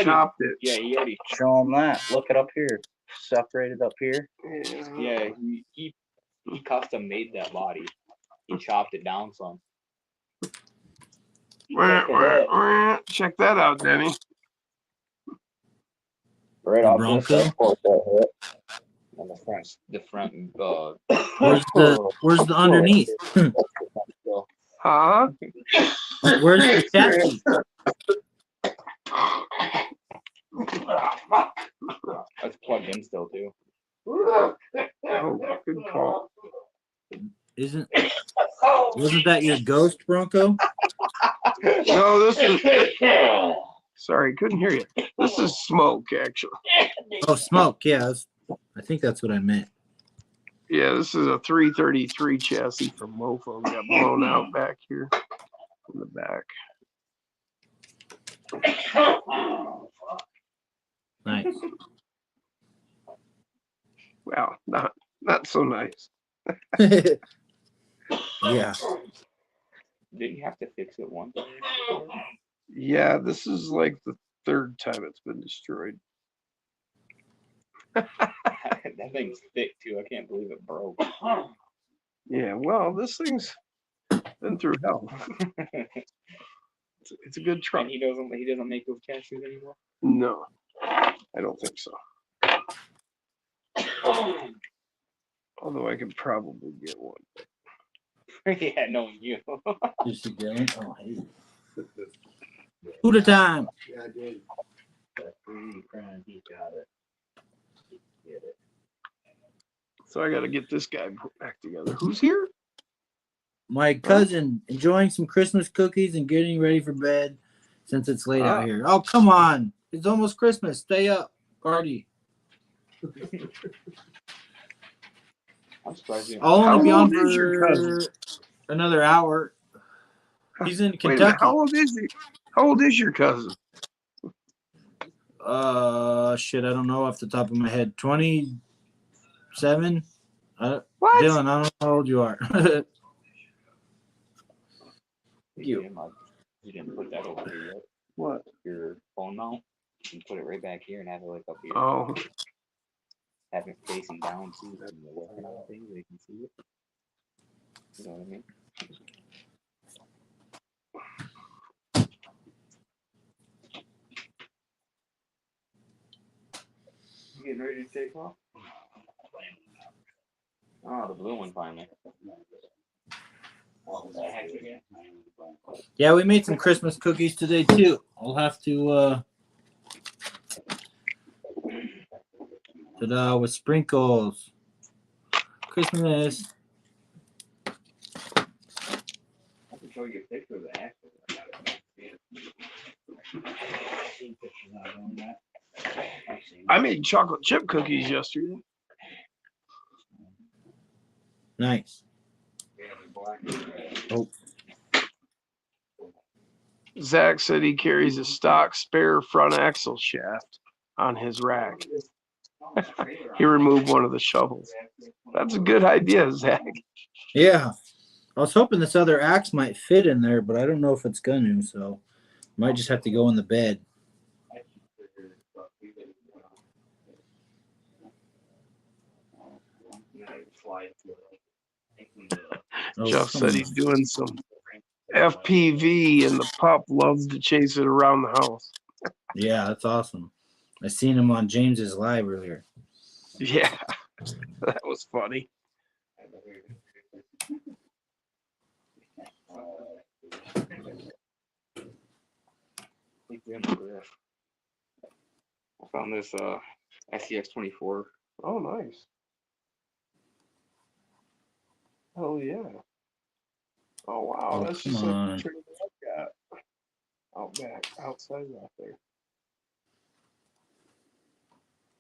chopped it. Yeah, he already. Show him that. Look it up here. Separated up here. Yeah, he custom made that body. He chopped it down some. Check that out, Denny. Right off Bronco. And the front. Where's the underneath? Huh? Where's the chassis? That's plugged in still too. Oh, good call. Wasn't that your ghost, Bronco? No, this is. Sorry, couldn't hear you. This is smoke, actually. Oh, smoke. Yeah, I think that's what I meant. Yeah, this is a 333 chassis from Mofo. Got blown out back here in the back. Nice. Wow, not so nice. Yeah. Didn't you have to fix it once? Yeah, this is like the third time it's been destroyed. That thing's thick too. I can't believe it broke. Yeah, well, this thing's been through hell. It's a good truck. And he doesn't make those chassis anymore. No, I don't think so. Although I could probably get one. Yeah, knowing you. Just a gun. Oh, hey. Who the time? Yeah, I did. He got it. Get it. So I got to get this guy put back together. Who's here? My cousin enjoying some Christmas cookies and getting ready for bed since it's late out here. Oh, come on. It's almost Christmas. Stay up. Party. I'm surprised I'll only be How on old is your cousin? for another hour. He's in Wait a minute, Kentucky. how old is he? How old is your cousin? Shit, I don't know off the top of my head. 27? What? Dylan, I don't know how old you are. you didn't put that over here yet. What? Your phone mount. You can put it right back here and have it like up here. Oh, Have it facing down too, so you're working on things, they can see it. You know what I mean? You getting ready to take off? Oh, the blue one finally. Yeah, we made some Christmas cookies today too. I'll have to ta-da, with sprinkles. Christmas. I can show you a picture of the axle. I made chocolate chip cookies yesterday. Nice. Oh, Zach said he carries a stock spare front axle shaft on his rack. He removed one of the shovels. That's a good idea, Zach. yeah. I was hoping this other axe might fit in there, but I don't know if it's gonna, so might just have to go in the bed. Oh, Jeff come said on. he's doing some FPV and the pup loves to chase it around the house. Yeah, that's awesome. I seen him on James's live earlier. Yeah, that was funny. I found this scx24. Oh, nice. Oh, yeah. Oh, wow. Oh, That's come just like on. the trailer I've got out back, outside out there.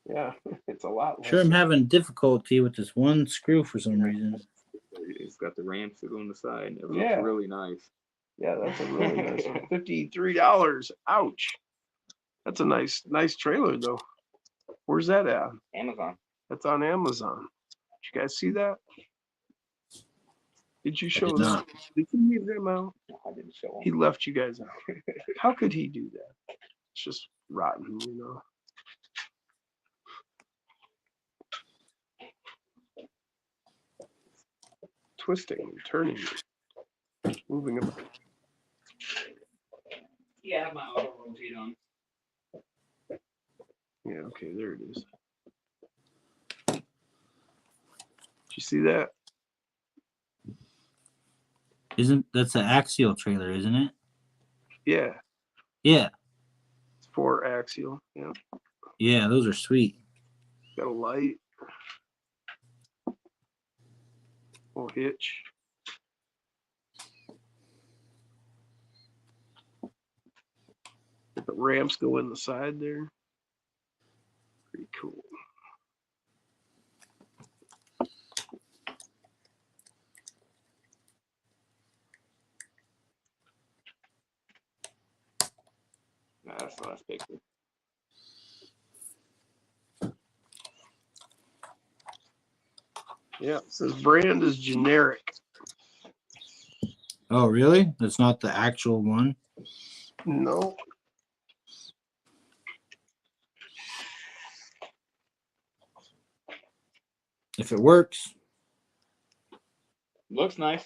Yeah, it's a lot less. Sure, I'm having difficulty with this one screw for some reason. It's got the ramps that go on the side. It looks Yeah. really nice. Yeah, that's a really nice one. $53. Ouch. That's a nice trailer, though. Where's that at? Amazon. That's on Amazon. Did you guys see that? Did you show did that? not. Did you leave them out? No, I didn't show He them. left you guys out. How could he do that? It's just rotten, you know. Twisting and turning, moving about. Yeah, I have my auto rotate on. Yeah, okay, there it is. Did you see that? That's an axial trailer, isn't it? Yeah, Yeah. it's 4 axial. Yeah, Yeah, those are sweet. got a light. Little hitch. The ramps go in the side there. Pretty cool. Nah, that's the last picture. Yeah, it says brand is generic. Oh, really? That's not the actual one? No. If it works. Looks nice.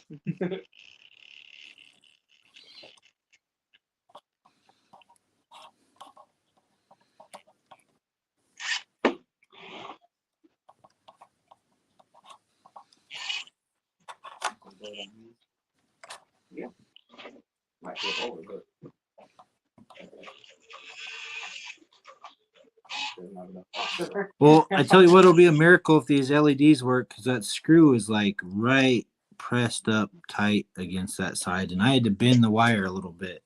Yeah. Might flip over, but Well, I tell you what, it'll be a miracle if these LEDs work, because that screw is like right pressed up tight against that side, and I had to bend the wire a little bit.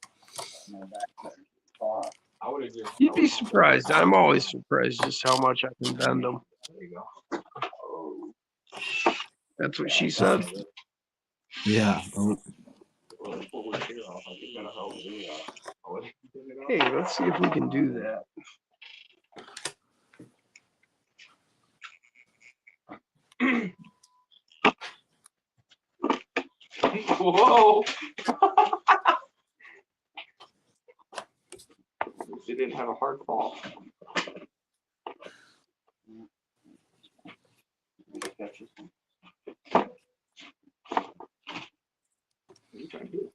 I would agree. You'd be surprised. I'm always surprised just how much I can bend them. There you go. That's what she said. Yeah. Oh, Hey, let's see if we can do that. Whoa! She didn't have a hard fall. What are you trying to do?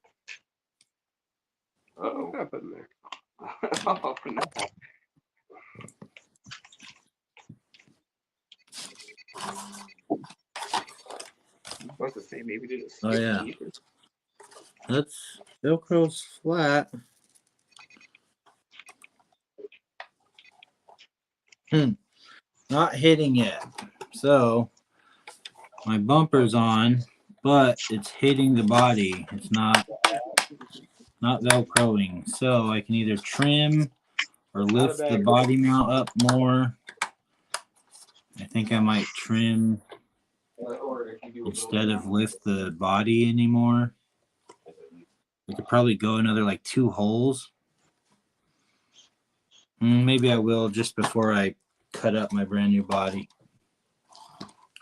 What happened there? Oh, no. What's the same? Maybe did it skip Oh, yeah. deeper? that's Velcro's flat. Not hitting yet. So my bumper's on, but it's hitting the body. It's not Velcroing. So I can either trim or lift the body mount up more. I think I might trim instead of lift the body anymore. I could probably go another like 2 holes. Maybe I will just before I cut up my brand new body.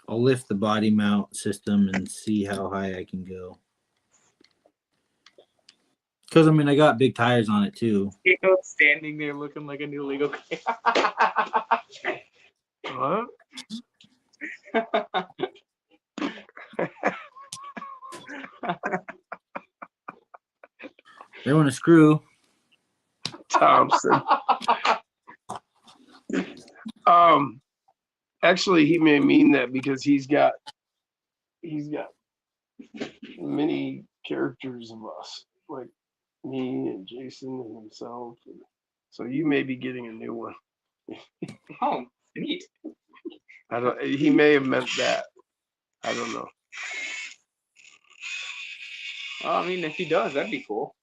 I'll lift the body mount system and see how high I can go. Because, I mean, I got big tires on it, too. Standing there looking like a new Lego kid. What? They want a screw. Thompson. Actually, he may mean that because he's got many characters of us, like me and Jason and himself. So you may be getting a new one. Oh, neat. I don't. He may have meant that. I don't know. Well, I mean, if he does, that'd be cool.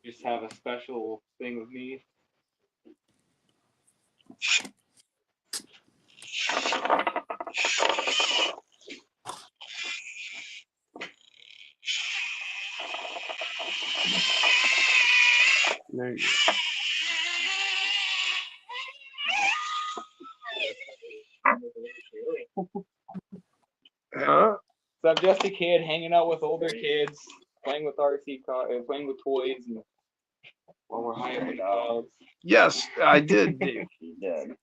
Just have a special thing with me. There you go. Huh? So I'm just a kid hanging out with older kids, playing with RC cars, playing with toys, and while we're high up in the clouds. Yes, I did, Dave. He did.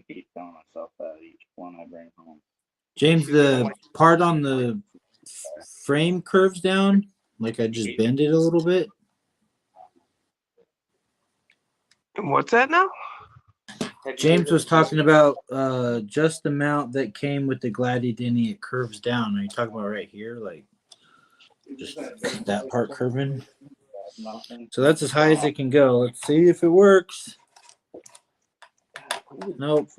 Keep telling myself that each one I bring home. James, the part on the frame curves down. Like I just bend it a little bit. What's that now? James was talking about just the mount that came with the gladiator. It curves down. Are you talking about right here, like just that part curving? So that's as high as it can go. Let's see if it works. Nope.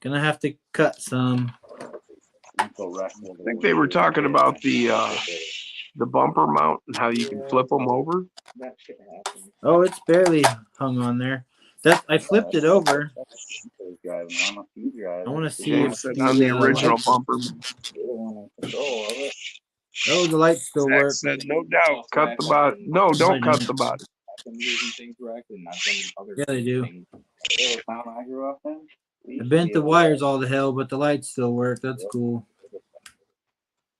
Gonna have to cut some. I think they were talking about the bumper mount and how you can flip them over. Oh, it's barely hung on there. That I flipped it over. I want to see James if said on the original lights, bumper. oh, the lights still Zach work. said, no doubt, cut the body. No, don't cut the body. Yeah, they do. I bent the wires all to hell, but the lights still work. That's cool.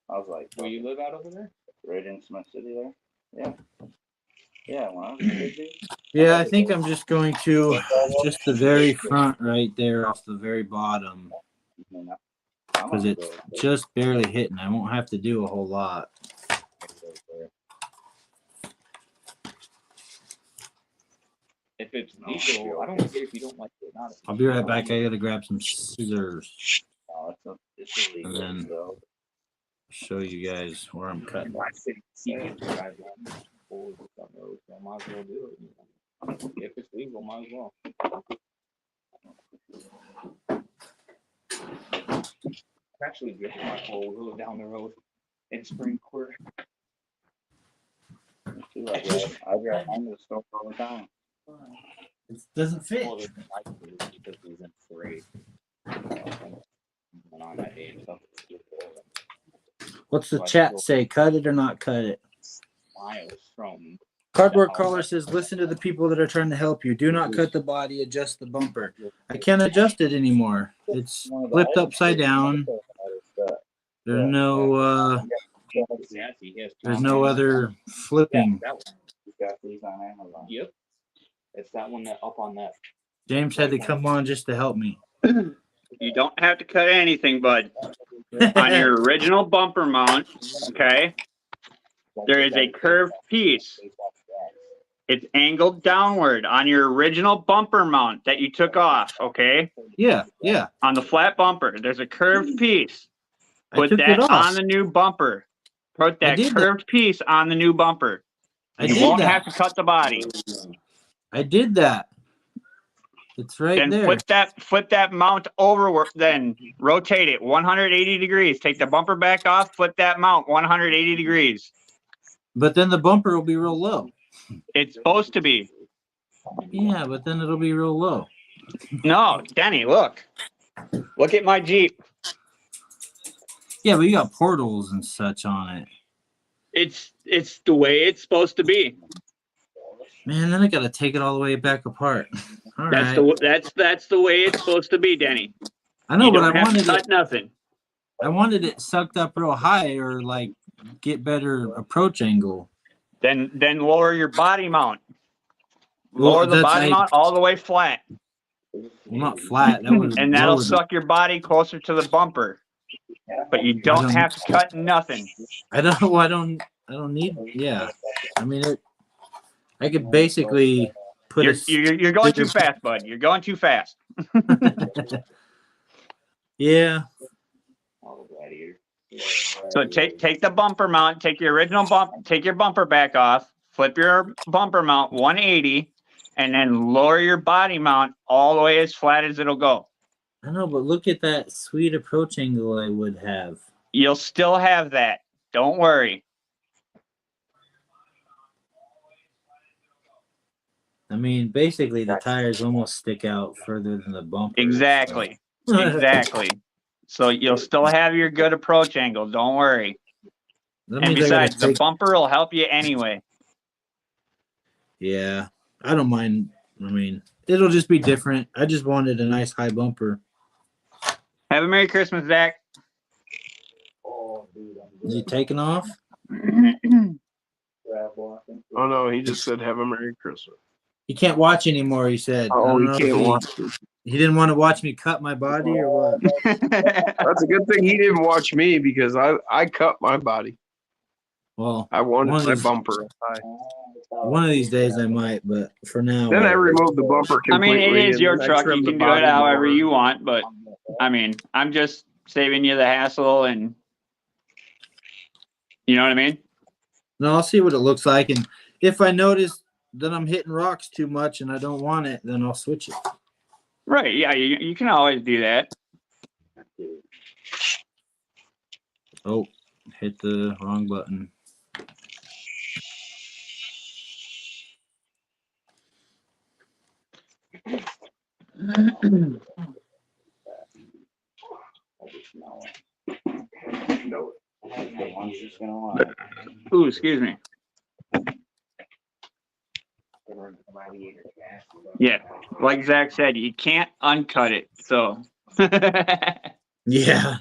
I was like, Where you live out over there? right in Smith City there? Yeah. Yeah, when I was a kid, dude. Yeah, I think I'm just going to just the very front right there off the very bottom because it's just barely hitting. I won't have to do a whole lot. If it's legal, I don't care if you don't like it or not. I'll be right back. I gotta grab some scissors It's illegal, and then so. show you guys where I'm cutting. I think he can drive down forward with some roads, so I might as well do it. If it's legal, might as well. I've actually driven my four-wheeler down the road in Springport. I drive home to the store all the time. It doesn't fit. Well, because he was in parade. Went on that day and stuff. What's the chat say? Cut it or not cut it? Miles from Cardboard Caller says, listen to the people that are trying to help you. Do not cut the body, adjust the bumper. I can't adjust it anymore. It's flipped upside down. There's no there's no other flipping. Yep. It's that one that up on that. James had to come on just to help me. You don't have to cut anything, bud. On your original bumper mount, okay, there is a curved piece. It's angled downward on your original bumper mount that you took off, okay? Yeah, yeah. On the flat bumper, there's a curved piece. Put took that it off. on the new bumper. Put that curved piece on the new bumper. You won't have to cut the body. I did that. It's right Then there. flip that mount over, then rotate it 180 degrees. Take the bumper back off, flip that mount 180 degrees. But then the bumper will be real low. It's supposed to be. Yeah, but then it'll be real low. No, Denny, look. Look at my Jeep. Yeah, but you got portals and such on it. It's the way it's supposed to be. Man, then I gotta take it all the way back apart. All That's right. that's the way it's supposed to be, Denny. I know, You but don't I have to wanted cut it. nothing. I wanted it sucked up real high, or like get better approach angle. Then lower your body mount. Lower the body mount all the way flat. Well, not flat. That would And that'll suck your body closer to the bumper. But you don't have to cut nothing. I don't need. Yeah, I mean, I could basically put You're going too fast, bud. You're going too fast. Yeah. So take the bumper mount, take your original take your bumper back off, flip your bumper mount 180, and then lower your body mount all the way as flat as it'll go. I know, but look at that sweet approach angle I would have. You'll still have that. Don't worry. I mean, basically, the tires almost stick out further than the bumper. Exactly. So. Exactly. So you'll still have your good approach angle. Don't worry. And besides, the bumper will help you anyway. Yeah, I don't mind. I mean, it'll just be different. I just wanted a nice high bumper. Have a Merry Christmas, Zach. Is he taking off? Oh, no, he just said have a Merry Christmas. He can't watch anymore, he said. Oh, he can't watch. He didn't want to watch me cut my body or what? That's a good thing he didn't watch me because I cut my body. Well, I wanted one of my these, bumper high. one of these days I might, but for now. Then I removed the bumper I mean, completely. it is and your then I truck. You trimmed the can do it body however more. you want, but I mean, I'm just saving you the hassle, and you know what I mean? No, I'll see what it looks like, and if I notice that I'm hitting rocks too much and I don't want it, then I'll switch it. Right? Yeah, you can always do that. Oh, hit the wrong button. Ooh, excuse me. Yeah, like Zach said, you can't uncut it. So, Yeah.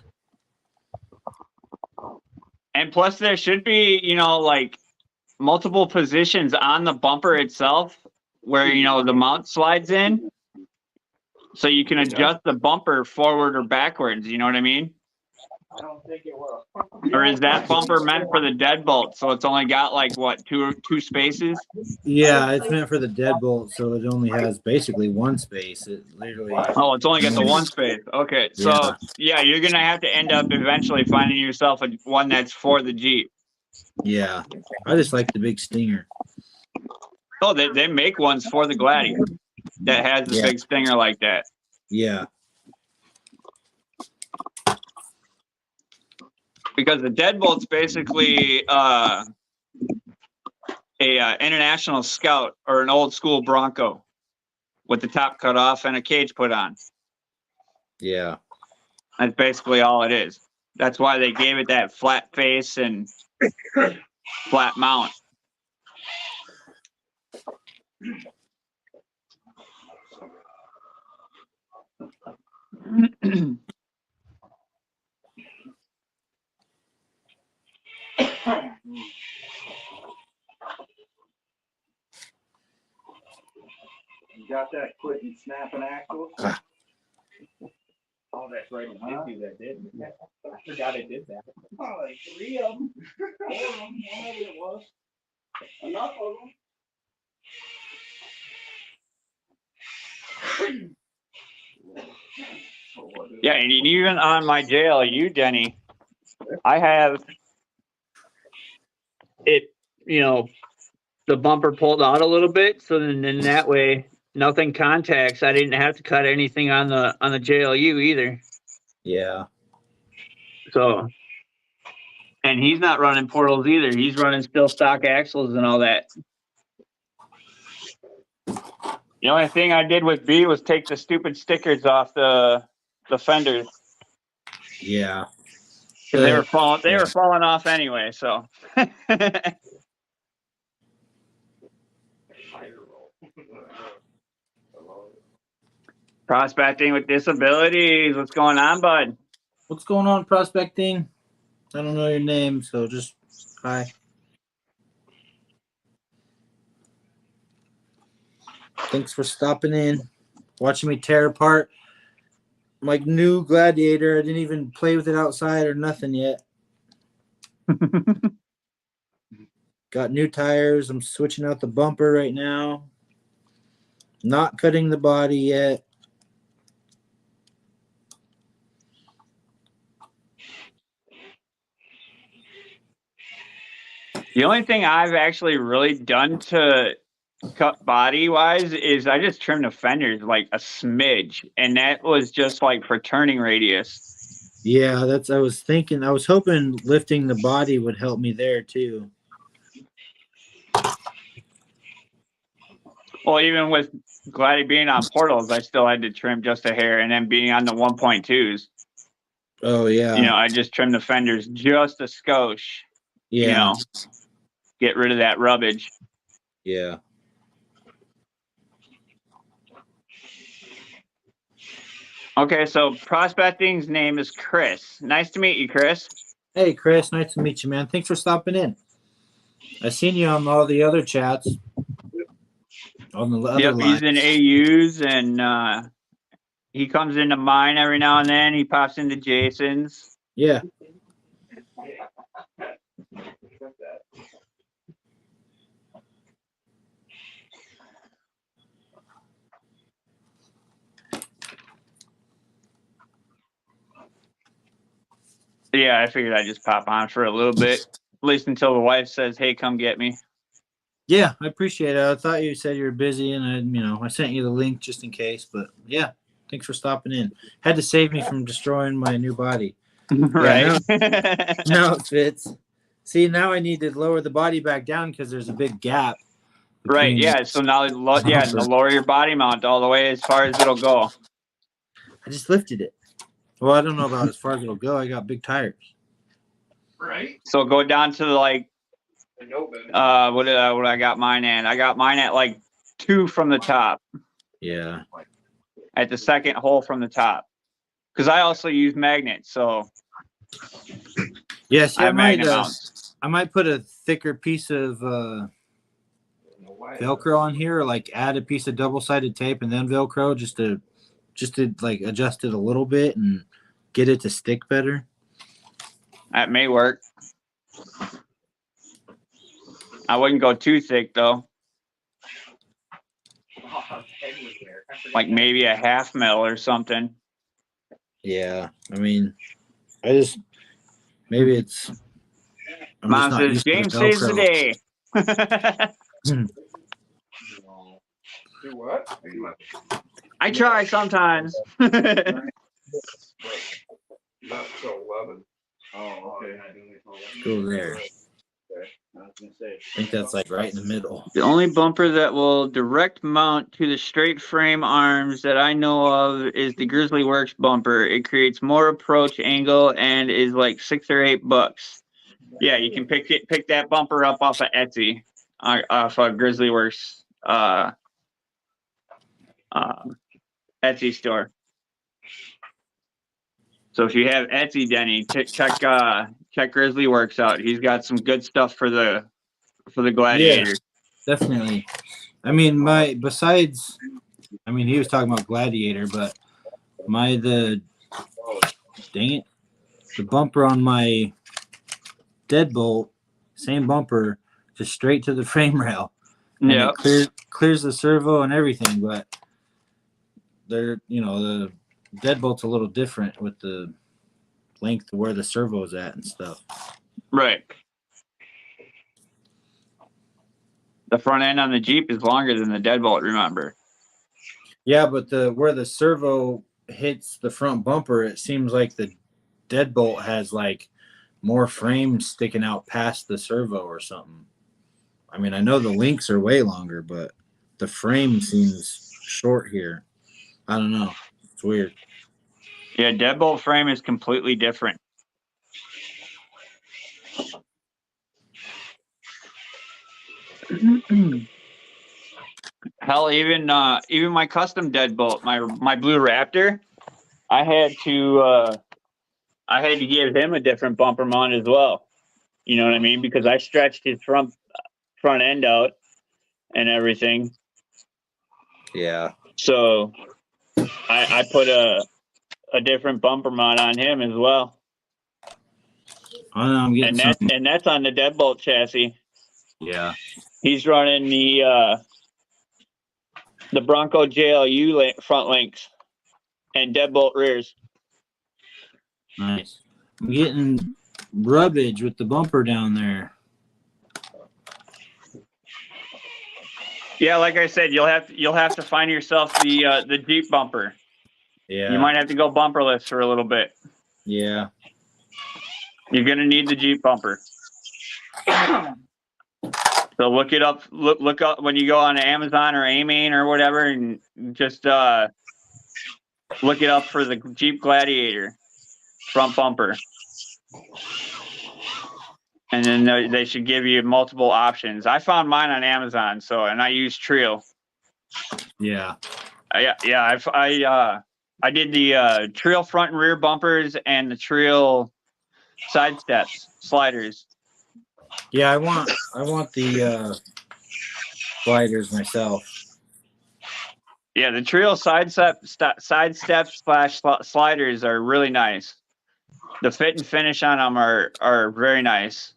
and plus there should be, like multiple positions on the bumper itself where the mount slides in, so you can adjust the bumper forward or backwards. You know what I mean? I don't think it will. Or is that bumper meant for the deadbolt? So it's only got like what, two spaces? Yeah, it's meant for the deadbolt, so it only has basically one space. It literally. Oh, it's only got the one space. Okay, so yeah, you're gonna have to end up eventually finding yourself one that's for the Jeep. Yeah, I just like the big stinger. Oh, they make ones for the Gladiator that has the big stinger like that. Yeah. Because the deadbolt's basically a international Scout or an old school Bronco with the top cut off and a cage put on. Yeah. That's basically all it is. That's why they gave it that flat face and flat mount. You got that quitting snapping axles? Oh, that's right. It did do that, didn't it? I forgot it did that. Oh, like 3 of them. 4 of them, whatever it was. Enough of them. Yeah, and even on my JLU, Denny, I have it, the bumper pulled out a little bit, so then that way nothing contacts. I didn't have to cut anything on the JLU either. Yeah. So, and he's not running portals either. He's running still stock axles and all that. The only thing I did with B was take the stupid stickers off the fenders. Yeah. Because they were falling off anyway, so. Prospecting with disabilities. What's going on, bud? What's going on, prospecting? I don't know your name, so just hi. Thanks for stopping in, watching me tear apart my new Gladiator. I didn't even play with it outside or nothing yet. Got new tires. I'm switching out the bumper right now. Not cutting the body yet. The only thing I've actually really done to cut body wise is I just trimmed the fenders like a smidge, and that was just like for turning radius. Yeah, I was thinking. I was hoping lifting the body would help me there too. Well, even with Gladi being on portals, I still had to trim just a hair, and then being on the 1.2s. Oh yeah. I just trimmed the fenders just a skosh. Yeah. Get rid of that rubbish. Yeah. Okay, so prospecting's name is Chris. Nice to meet you, Chris. Hey, Chris. Nice to meet you, man. Thanks for stopping in. I seen you on all the other chats. On the other lines. He's in AUs, and he comes into mine every now and then. He pops into Jason's. Yeah. Yeah, I figured I'd just pop on for a little bit, at least until the wife says, "Hey, come get me." Yeah, I appreciate it. I thought you said you were busy, and I sent you the link just in case. But yeah, thanks for stopping in. Had to save me from destroying my new body. Right. Now it fits. See, now I need to lower the body back down because there's a big gap. Right. between Yeah. So now, the and lower your body mount all the way as far as it'll go. I just lifted it. Well, I don't know about as far as it'll go. I got big tires. Right. So go down to like, I know, baby. what I got mine at? I got mine at like 2 from the top, Yeah. at the second hole from the top, because I also use magnets. So Yes, I have magnet I mounts. might put a thicker piece of Velcro on here, or like add a piece of double-sided tape and then Velcro just to like adjust it a little bit and get it to stick better. That may work. I wouldn't go too thick though. Like maybe a 1/2 mil or something. Yeah, I mean, maybe it's. I'm Mom just not says used to the James saves the Velcro. day. Do what? I try sometimes. Not till 11. Oh, okay. Go there. I was gonna say. I think that's like right in the middle. The only bumper that will direct mount to the straight frame arms that I know of is the Grizzly Works bumper. It creates more approach angle and is like $6 or $8. Yeah, you can pick that bumper up off of Etsy, off of Grizzly Works Etsy store. So if you have Etsy, Denny, check Grizzly Works out. He's got some good stuff for the Gladiator. Yeah, definitely. I mean, he was talking about Gladiator, but the bumper on my deadbolt, same bumper, just straight to the frame rail. And Yeah, it clears the servo and everything, but the deadbolt's a little different with the length of where the servo's at and stuff. right. The front end on the Jeep is longer than the deadbolt, remember? Yeah, but where the servo hits the front bumper, it seems like the deadbolt has like more frame sticking out past the servo or something. I mean, I know the links are way longer, but the frame seems short here. I don't know. It's weird. Yeah, deadbolt frame is completely different. Hell, even my custom deadbolt, my Blue Raptor, I had to give him a different bumper mount as well. You know what I mean? Because I stretched his front end out and everything. Yeah. So I put a different bumper mount on him as well. I know, I'm getting and that's on the deadbolt chassis. Yeah. He's running the Bronco JLU front links and deadbolt rears. Nice. I'm getting rubbage with the bumper down there. Yeah, like I said, you'll have to find yourself the Jeep bumper. Yeah. You might have to go bumperless for a little bit. Yeah. You're gonna need the Jeep bumper. So look it up. Look up when you go on Amazon or AMain or whatever, and just look it up for the Jeep Gladiator front bumper. And then they should give you multiple options. I found mine on Amazon, and I use Trio. Yeah. I did the Trio front and rear bumpers and the Trio side steps sliders. Yeah, I want the sliders myself. Yeah, the Trio side steps / sliders are really nice. The fit and finish on them are very nice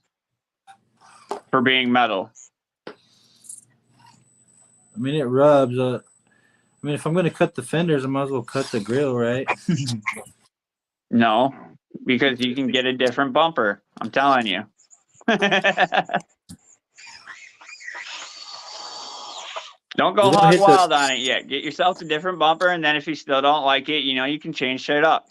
for being metal. I mean, it rubs. I mean, if I'm going to cut the fenders, I might as well cut the grill, right? No, because you can get a different bumper. I'm telling you. Don't go You don't hog hit the- wild on it yet. Get yourself a different bumper, and then if you still don't like it, you know, you can change shit up.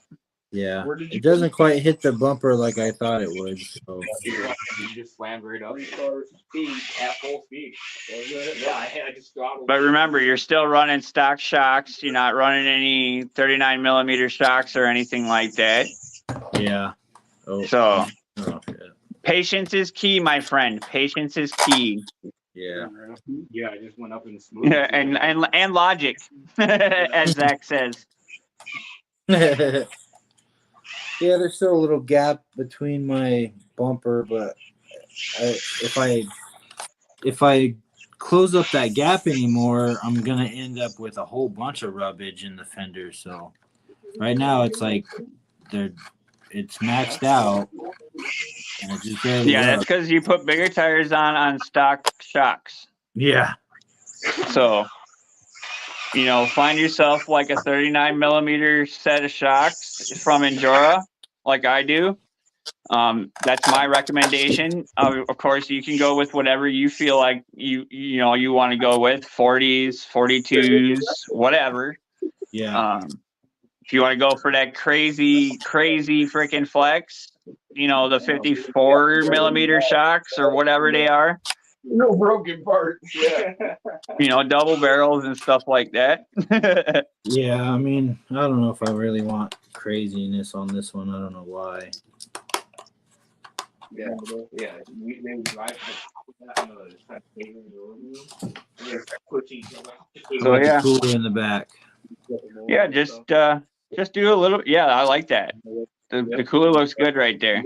Yeah, Where did you it doesn't quite hit the bumper like I thought it would. So. You just slammed right up. Speed at full speed. Yeah, I just throttled. But remember, you're still running stock shocks. You're not running any 39 millimeter shocks or anything like that. Yeah. Oh. So Oh, shit. patience is key, my friend. Patience is key. Yeah. Yeah, I just went up in smooth. Yeah, and logic, as Zach says. Yeah, there's still a little gap between my bumper, but if I close up that gap anymore, I'm gonna end up with a whole bunch of rubbage in the fender. So right now it's like it's maxed out, and it just barely Yeah, that's rubs. because you put bigger tires on stock shocks. Yeah. So, you know, find yourself like a 39 millimeter set of shocks from Endura, like I do. That's my recommendation. Of course, you can go with whatever you feel like you want to go with, 40s, 42s, whatever. Yeah. If you want to go for that crazy freaking flex, you know, the 54 millimeter shocks or whatever they are. No broken parts. Yeah. You know, double barrels and stuff like that. Yeah. I mean, I don't know if I really want craziness on this one. I don't know why. Yeah. Yeah. They would drive So yeah. The cooler in the back. Yeah, just do a little. Yeah, I like that. The cooler looks good right there.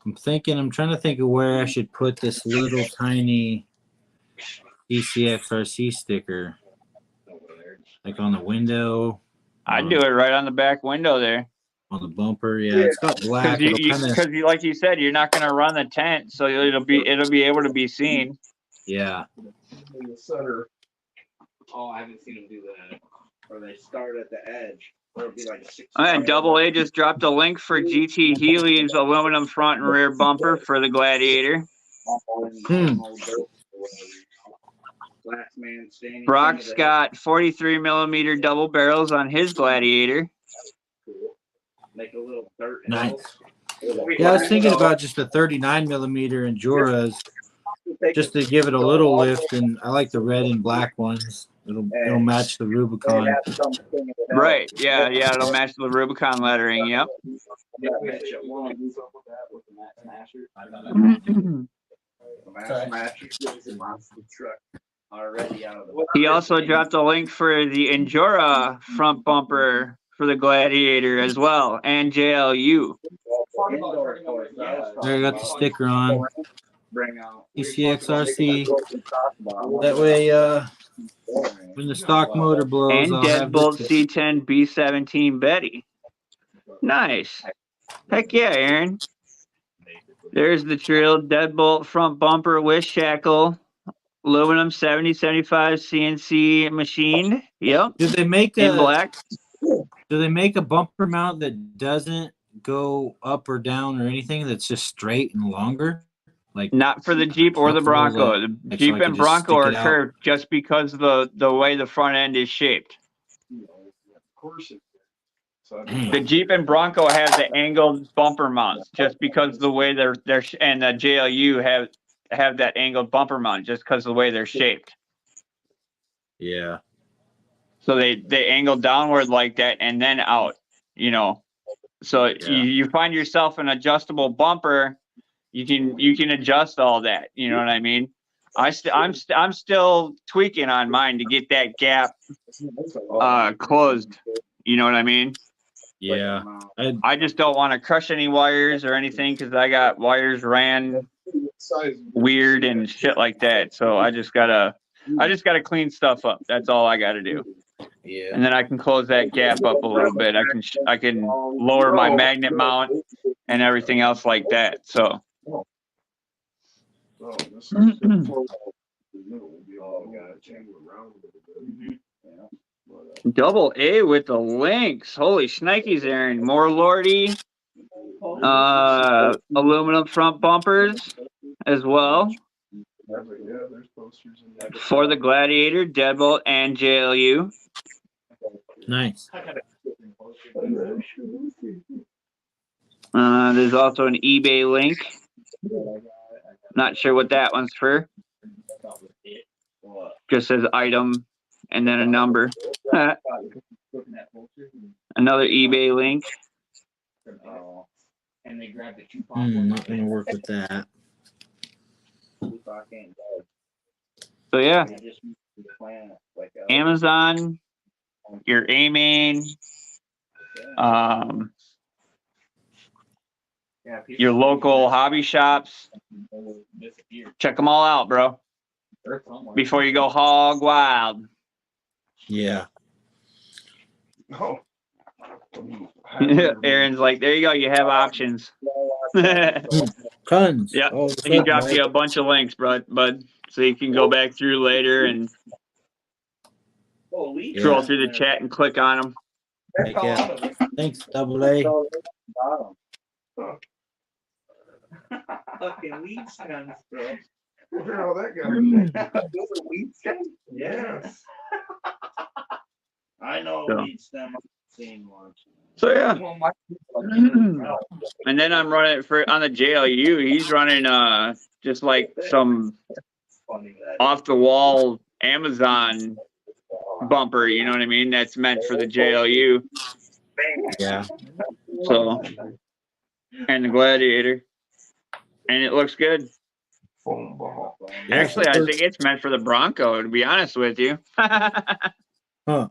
I'm trying to think of where I should put this little tiny DCXRC sticker. Like on the window. I'd do it right on the back window there. On the bumper, yeah. It's got black. Because you, like you said, you're not going to run the tent, so it'll be able to be seen. Yeah. In the center. Oh, I haven't seen them do that. Or they start at the edge. Or it'll be like 6. And Double A just dropped a link for GT Healy's aluminum front and rear bumper for the Gladiator. Brock's got 43 millimeter double barrels on his Gladiator. Make a little dirt. Nice. Yeah, I was thinking about just the 39 millimeter Enduras, just to give it a little lift, and I like the red and black ones. It'll match the Rubicon. Right. Yeah. It'll match the Rubicon lettering. Yep. He also dropped a link for the Endura front bumper for the Gladiator as well, and JLU. There, I got the sticker on. DCXRC. That way, when the stock motor blows, And I'll have Deadbolt this. C10 B17 Betty. Nice. Heck yeah, Aaron. There's the Trill Deadbolt front bumper with shackle. Aluminum 7075 CNC machined. Yep. Do they make in black? Do they make a bumper mount that doesn't go up or down or anything? That's just straight and longer? Like not for the Jeep or the Bronco. The like Jeep so and Bronco are curved just because the way the front end is shaped. Of course. The Jeep and Bronco have the angled bumper mounts just because the way they're and the JLU have that angled bumper mount just because of the way they're shaped. Yeah. So they angle downward like that and then out, you know. So you find yourself an adjustable bumper, you can adjust all that. You know what I mean? I'm still tweaking on mine to get that gap closed. You know what I mean? Yeah. I just don't want to crush any wires or anything because I got wires ran weird and shit like that. So I just gotta clean stuff up. That's all I gotta do. Yeah. And then I can close that gap up a little bit. I can lower my magnet mount and everything else like that. So. Double A with the links. Holy shnikes, Aaron. More Lordy. Aluminum front bumpers as well. Yeah, there's posters in there. For the Gladiator, Deadbolt, and JLU. Nice. There's also an eBay link. Not sure what that one's for. Just says item and then a number. Another eBay link. And they grabbed the Not gonna work with that. So yeah, Amazon, your A-Main, your local hobby shops. Check them all out, bro. Before you go hog wild. Yeah. Oh. Aaron's like, there you go. You have options. Tons. Yeah. All the And he sudden, dropped right? you a bunch of links, bud, so you can go back through later and scroll through the chat and click on them. Heck yeah. Thanks, Double A. Fucking weed stems, bro. Where all that got? Those are weed stems? Yes. I know So. weed stem. I've seen one. So yeah. Well, my And then I'm running on the JLU. He's running just like some funny that off the wall Amazon bumper, you know what I mean? That's meant for the JLU. Yeah. So, and the Gladiator. And it looks good. Foam ball. Actually, I think it's meant for the Bronco, to be honest with you. Huh.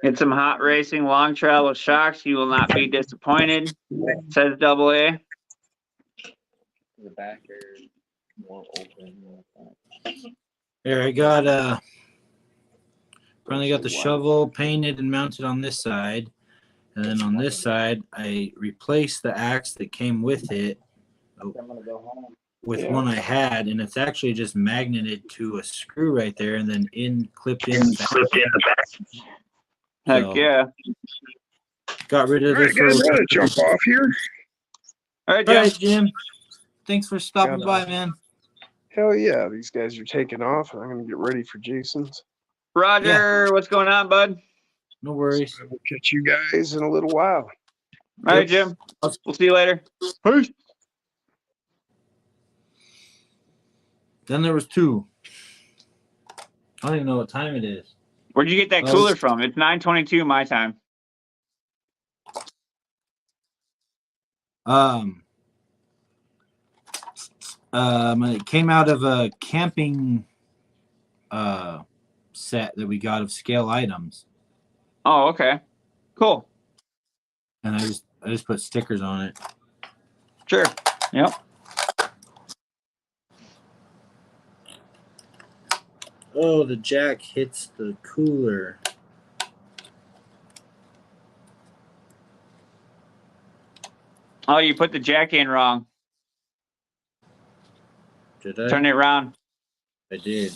Get some hot racing, long travel shocks. You will not be disappointed, says Double A. The back are more open. There, I got finally got the shovel painted and mounted on this side, and then on this side I replaced the axe that came with it with one I had, and it's actually just magneted to a screw right there, and then clipped in the back. Heck So, yeah. Got rid of All right, this guys, little. I'm gonna jump off here. All right, All Jim. right, Jim. Thanks for stopping by, man. Hell yeah, these guys are taking off. I'm gonna get ready for Jason's. Roger, what's going on, bud? No worries. I will catch you guys in a little while. All right, Jim. We'll see you later. Peace. Then there was 2. I don't even know what time it is. Where'd you get that cooler from? It's 9:22 my time. It came out of a camping set that we got of scale items, Oh, okay. Cool. and I just put stickers on it. Sure. Yep. Oh, the jack hits the cooler. Oh, you put the jack in wrong. Did I? Turn it around. I did.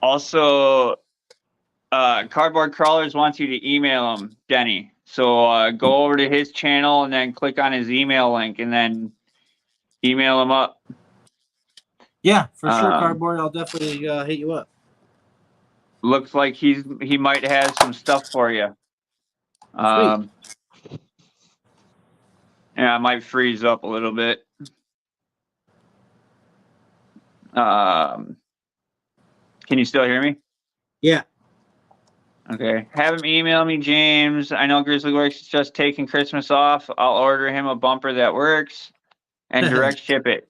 Also, Cardboard Crawlers wants you to email him, Denny. So go over to his channel and then click on his email link and then email him up. Yeah, for sure, Cardboard. I'll definitely hit you up. Looks like he might have some stuff for you. Yeah, I might freeze up a little bit. Can you still hear me? Yeah. Okay. Have him email me, James. I know Grizzly Works is just taking Christmas off. I'll order him a bumper that works and direct ship it.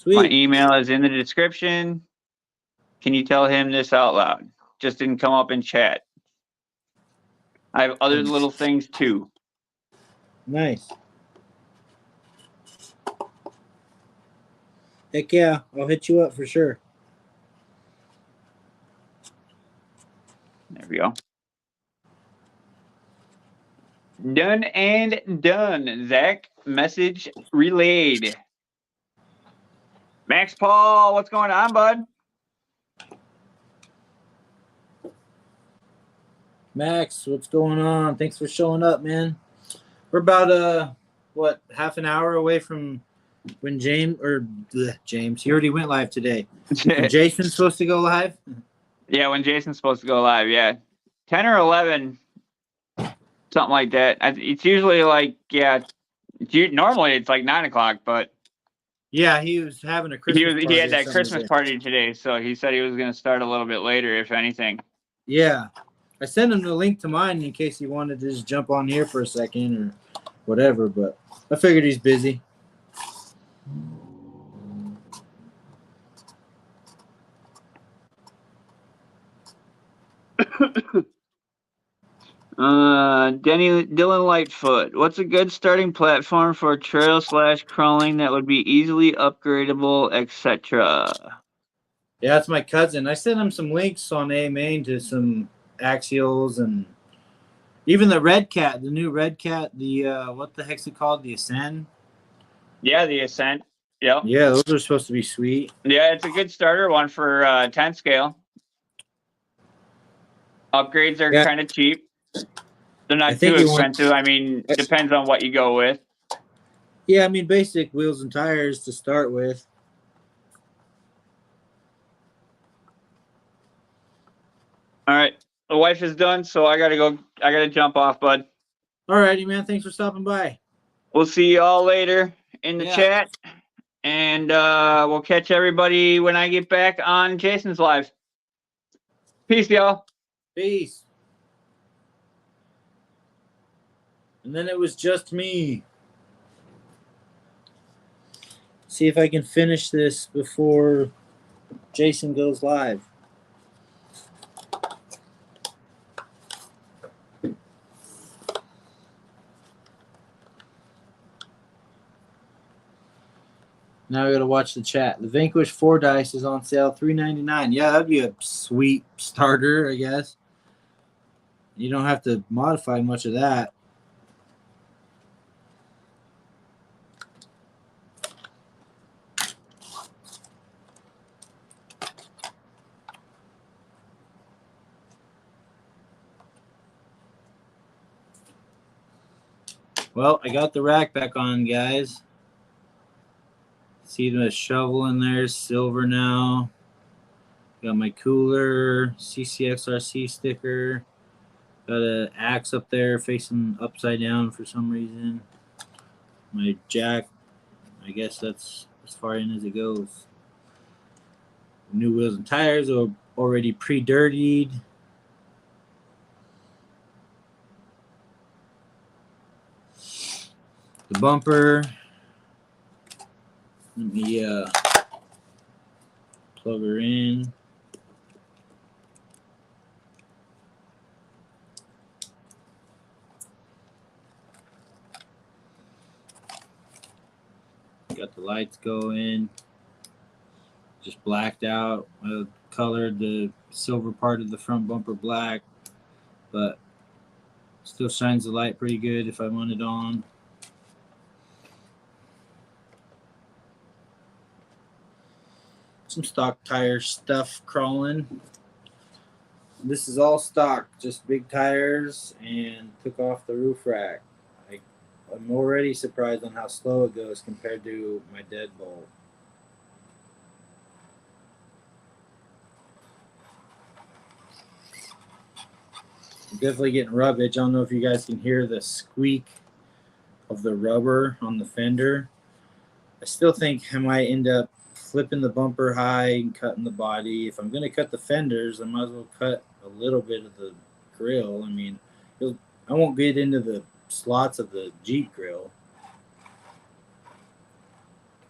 My Sweet. email is in the description. Can you tell him this out loud? Just didn't come up in chat. I have other little things too. Nice. Heck yeah, I'll hit you up for sure. There we go. Done and done. Zach, message relayed. Max Paul, what's going on, bud? Max, what's going on? Thanks for showing up, man. We're about what, half an hour away from when James, he already went live today. When Jason's supposed to go live? Yeah, when Jason's supposed to go live, yeah. 10 or 11, something like that. It's usually like, yeah, normally it's like 9 o'clock, but Yeah, he was having a Christmas party. he had that or Christmas something party today, so he said he was going to start a little bit later, if anything. Yeah. I sent him the link to mine in case he wanted to just jump on here for a second or whatever, but I figured he's busy. Dylan Lightfoot, what's a good starting platform for trail / crawling that would be easily upgradable, etc.? Yeah, that's my cousin. I sent him some links on A-Main to some axials and even the Red Cat, the new Red Cat, the what the heck's it called? The Ascend? Yeah, the Ascent. Yep. Yeah, those are supposed to be sweet. Yeah, it's a good starter one for 10 scale. Upgrades are kind of cheap. They're not too expensive. I mean, depends on what you go with. Yeah, I mean, basic wheels and tires to start with. All right. The wife is done, so I got to go. I got to jump off, bud. All righty, man. Thanks for stopping by. We'll see you all later in the chat. And we'll catch everybody when I get back on Jason's live. Peace, y'all. Peace. And then it was just me. See if I can finish this before Jason goes live. Now I gotta watch the chat. The Vanquish 4 dice is on sale, $3.99. Yeah, that'd be a sweet starter, I guess. You don't have to modify much of that. Well, I got the rack back on, guys. See the shovel in there, silver now. Got my cooler, CCXRC sticker. Got an axe up there facing upside down for some reason. My jack, I guess that's as far in as it goes. New wheels and tires are already pre-dirtied. The bumper. Let me plug her in. Got the lights going. Just blacked out. I colored the silver part of the front bumper black, but still shines the light pretty good if I want it on. Some stock tire stuff crawling. This is all stock, just big tires, and took off the roof rack. I'm already surprised on how slow it goes compared to my deadbolt. I'm definitely getting rubbage. I don't know if you guys can hear the squeak of the rubber on the fender. I still think I might end up flipping the bumper high and cutting the body. If I'm going to cut the fenders, I might as well cut a little bit of the grill. I mean, I won't get into the slots of the Jeep grill.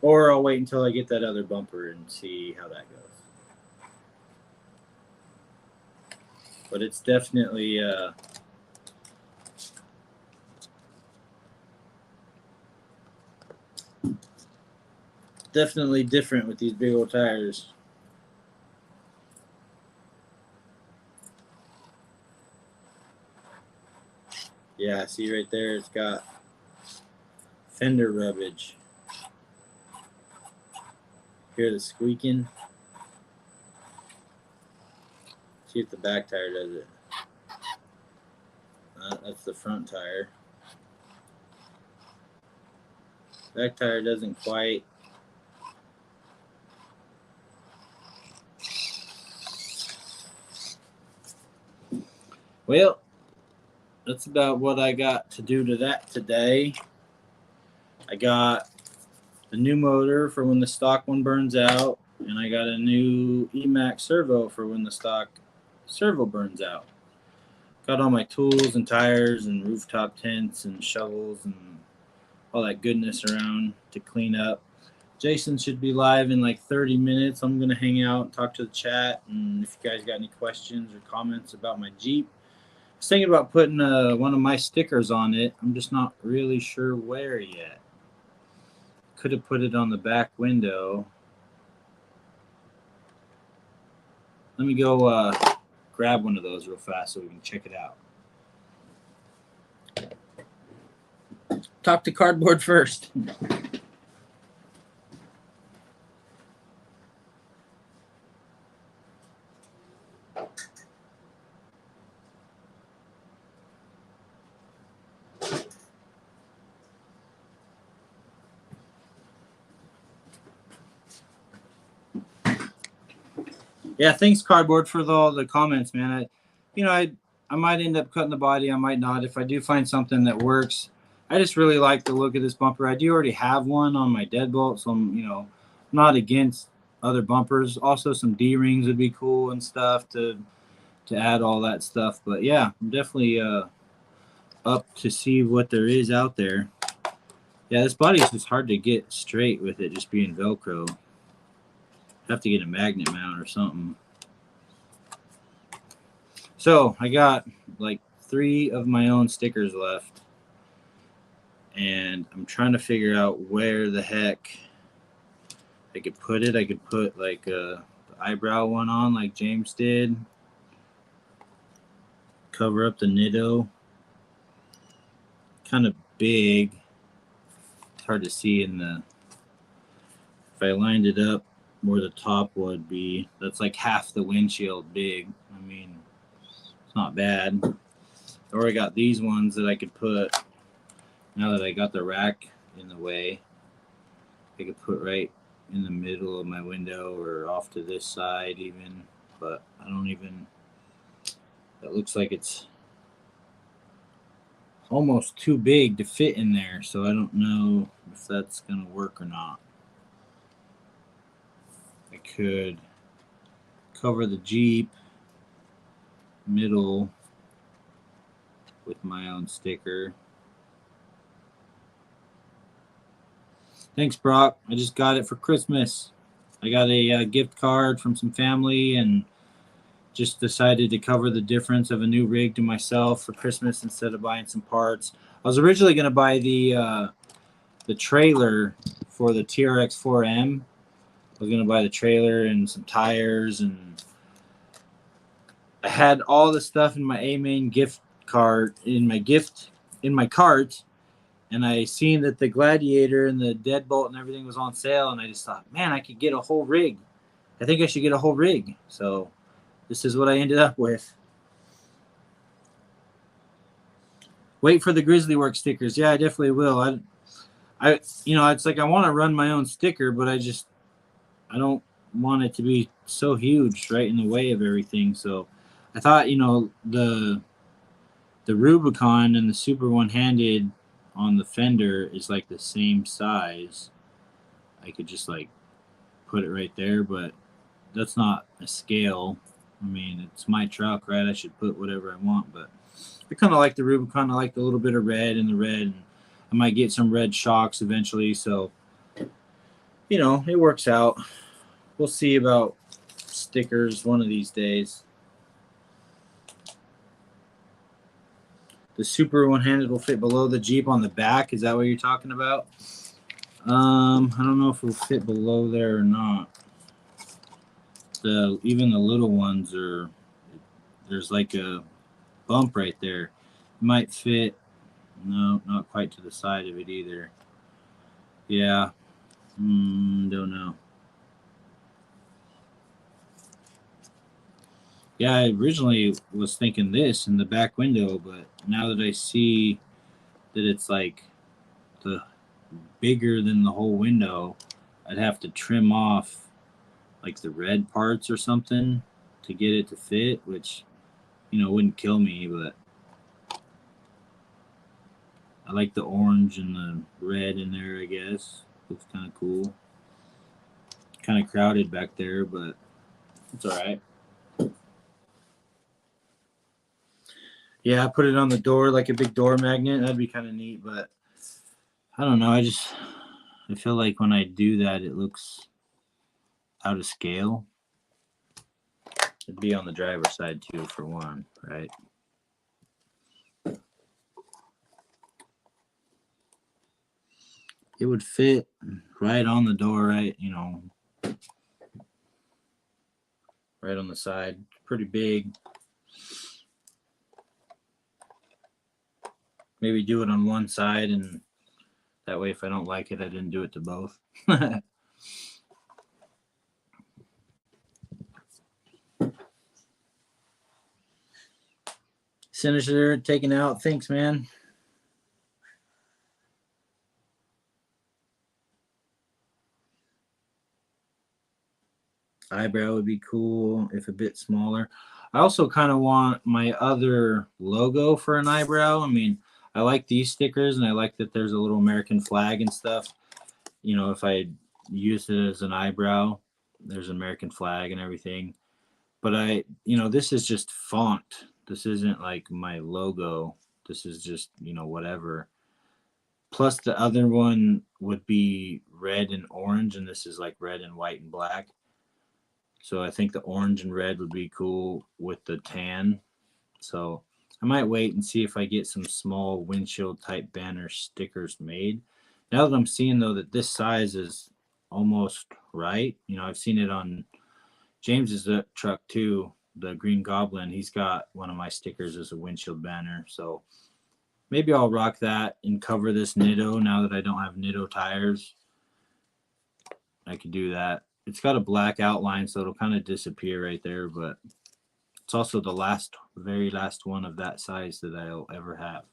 Or I'll wait until I get that other bumper and see how that goes. But it's definitely definitely different with these big old tires. Yeah, see right there, it's got fender rubbage. Hear the squeaking? See if the back tire does it. That's the front tire. Back tire doesn't quite. Well, that's about what I got to do to that today. I got a new motor for when the stock one burns out, and I got a new Emax servo for when the stock servo burns out. Got all my tools and tires and rooftop tents and shovels and all that goodness around to clean up. Jason should be live in like 30 minutes. I'm going to hang out and talk to the chat, and if you guys got any questions or comments about my Jeep. I was thinking about putting one of my stickers on it. I'm just not really sure where yet. Could have put it on the back window. Let me go grab one of those real fast so we can check it out. Talk to cardboard first. Yeah, thanks, Cardboard, for all the comments, man. I might end up cutting the body. I might not. If I do find something that works, I just really like the look of this bumper. I do already have one on my deadbolt, so I'm, not against other bumpers. Also, some D-rings would be cool and stuff to add all that stuff. But yeah, I'm definitely up to see what there is out there. Yeah, this body is just hard to get straight with it just being Velcro. Have to get a magnet mount or something. So I got like 3 of my own stickers left, and I'm trying to figure out where the heck I could put it. I could put like the eyebrow one on like James did. Cover up the Nitto. Kind of big. It's hard to see in the, if I lined it up where the top would be, that's like half the windshield big. I mean, it's not bad. Or I got these ones that I could put, now that I got the rack in the way, I could put right in the middle of my window or off to this side even, but I don't even, that looks like it's almost too big to fit in there, so I don't know if that's gonna work or not. I could cover the Jeep middle with my own sticker. Thanks, Brock. I just got it for Christmas. I got a gift card from some family and just decided to cover the difference of a new rig to myself for Christmas instead of buying some parts. I was originally going to buy the trailer for the TRX 4M. I was going to buy the trailer and some tires, and I had all the stuff in my A-Main gift card in my cart, and I seen that the Gladiator and the deadbolt and everything was on sale, and I just thought, man, I could get a whole rig. I think I should get a whole rig. So this is what I ended up with. Wait for the Grizzly Work stickers. Yeah, I definitely will. It's like I want to run my own sticker, but I don't want it to be so huge right in the way of everything. So I thought, the Rubicon and the Super One-Handed on the fender is like the same size. I could just like put it right there, but that's not a scale. I mean, it's my truck, right? I should put whatever I want, but I kind of like the Rubicon. I like the little bit of red in the red. And I might get some red shocks eventually, so you know, it works out. We'll see about stickers one of these days. The Super one-handed will fit below the Jeep on the back. Is that what you're talking about? I don't know if it'll fit below there or not. Even the little ones are, there's like a bump right there. It might fit. No, not quite to the side of it either. Yeah. Don't know. Yeah, I originally was thinking this in the back window, but now that I see that it's like the bigger than the whole window, I'd have to trim off like the red parts or something to get it to fit, which, you know, wouldn't kill me, but I like the orange and the red in there, I guess. Looks kind of cool. Kind of crowded back there, but it's all right. Yeah, I put it on the door like a big door magnet. That'd be kind of neat, but I don't know. I feel like when I do that, it looks out of scale. It'd be on the driver's side too, for one, right? It would fit right on the door, right? You know, right on the side. Pretty big. Maybe do it on one side, and that way if I don't like it, I didn't do it to both. Senator taken out. Thanks, man. Eyebrow would be cool if a bit smaller. I also kind of want my other logo for an eyebrow. I mean, I like these stickers, and I like that there's a little American flag and stuff. You know, if I use it as an eyebrow, there's an American flag and everything. But this is just font. This isn't like my logo. This is just, whatever. Plus the other one would be red and orange, and this is like red and white and black. So I think the orange and red would be cool with the tan. So I might wait and see if I get some small windshield type banner stickers made. Now that I'm seeing though that this size is almost right, I've seen it on James's truck too, the Green Goblin. He's got one of my stickers as a windshield banner. So maybe I'll rock that and cover this Nitto now that I don't have Nitto tires. I could do that. It's got a black outline, so it'll kind of disappear right there, but it's also the very last one of that size that I'll ever have.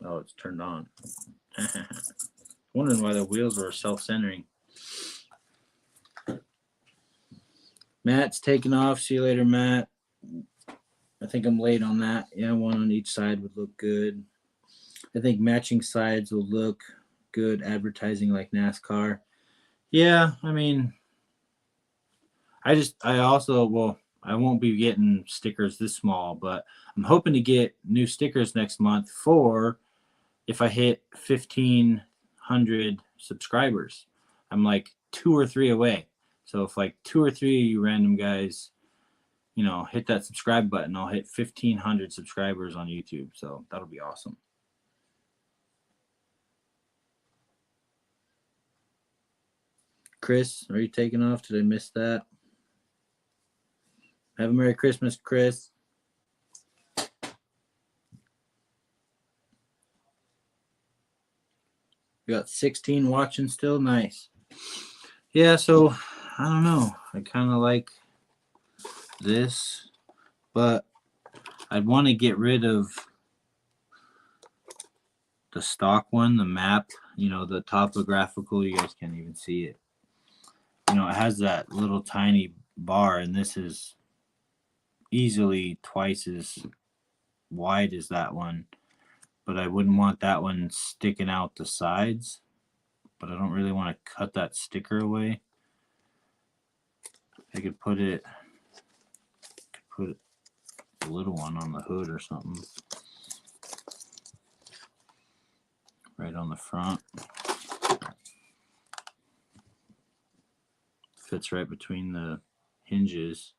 Oh, it's turned on. Wondering why the wheels were self-centering. Matt's taking off. See you later, Matt. I think I'm late on that. Yeah, one on each side would look good. I think matching sides will look good, advertising like NASCAR. Yeah, I mean, I won't be getting stickers this small, but I'm hoping to get new stickers next month for if I hit 1,500 subscribers. I'm like 2 or 3 away. So if like 2 or 3 of you random guys, hit that subscribe button, I'll hit 1,500 subscribers on YouTube. So that'll be awesome. Chris, are you taking off? Did I miss that? Have a Merry Christmas, Chris. We got 16 watching still. Nice. Yeah, so I don't know. I kind of like this, but I'd want to get rid of the stock one, the map, the topographical. You guys can't even see it. It has that little tiny bar, and this is easily twice as wide as that one. but I wouldn't want that one sticking out the sides. But I don't really want to cut that sticker away. I could put a little one on the hood or something. Right on the front. Fits right between the hinges.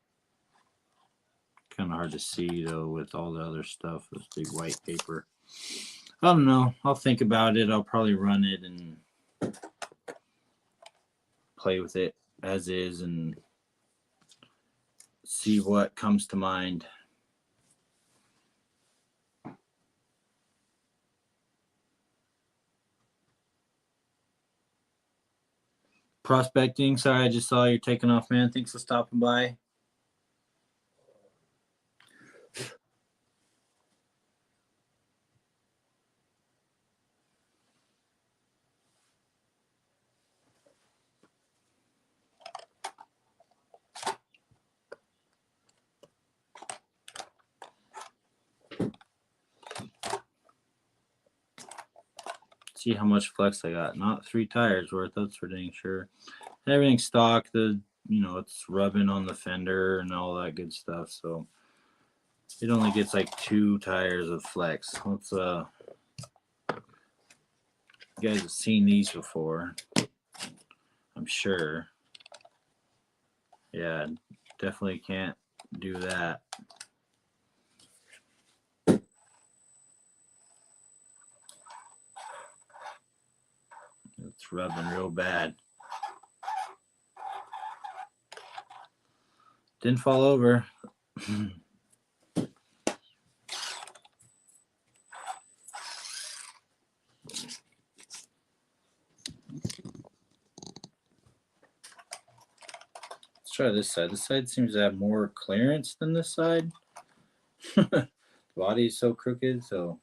Kind of hard to see though with all the other stuff, this big white paper. I don't know. I'll think about it. I'll probably run it and play with it as is and see what comes to mind. Prospecting. Sorry, I just saw you're taking off, man. Thanks for stopping by. See how much flex I got. Not 3 tires worth, that's for dang sure. Everything's stock. It's rubbing on the fender and all that good stuff. So it only gets like 2 tires of flex. Let's you guys have seen these before, I'm sure. Yeah, definitely can't do that. It's rubbing real bad. Didn't fall over. Let's try this side. This side seems to have more clearance than this side. The body is so crooked, so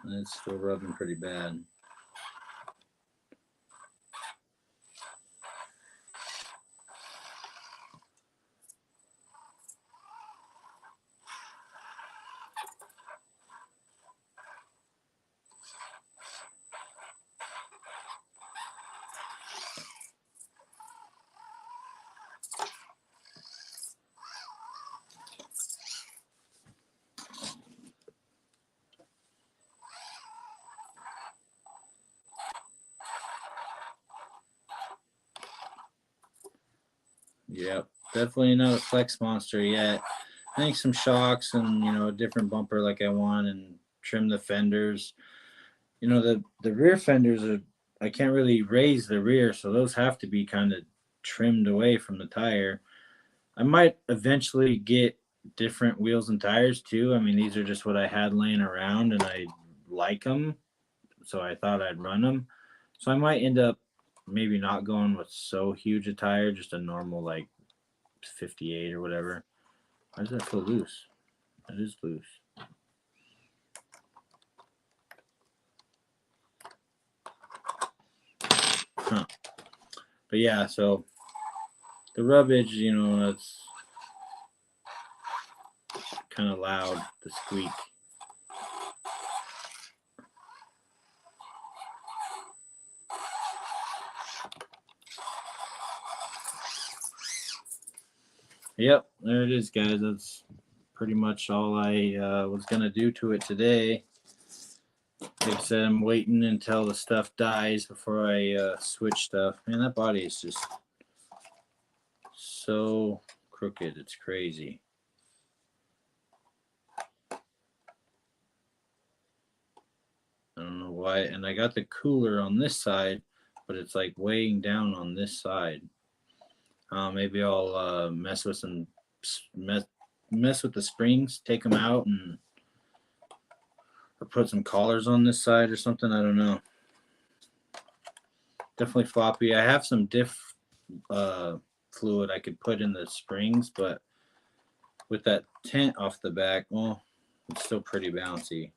it's still rubbing pretty bad. Yep, definitely not a flex monster yet. I think some shocks and a different bumper like I want, and trim the fenders. The rear fenders are, I can't really raise the rear, so those have to be kind of trimmed away from the tire. I might eventually get different wheels and tires too. I mean, these are just what I had laying around and I like them, so I thought I'd run them. So I might end up maybe not going with so huge a tire, just a normal like 58 or whatever. Why does that feel loose? It is loose. Huh. But yeah, so the rubbage, it's kind of loud, the squeak. Yep, there it is, guys. That's pretty much all I was going to do to it today. Like I said, I'm waiting until the stuff dies before I switch stuff. Man, that body is just so crooked. It's crazy. I don't know why. And I got the cooler on this side, but it's like weighing down on this side. Maybe I'll mess with the springs, take them out, or put some collars on this side or something. I don't know. Definitely floppy. I have some diff fluid I could put in the springs, but with that tent off the back, well, it's still pretty bouncy.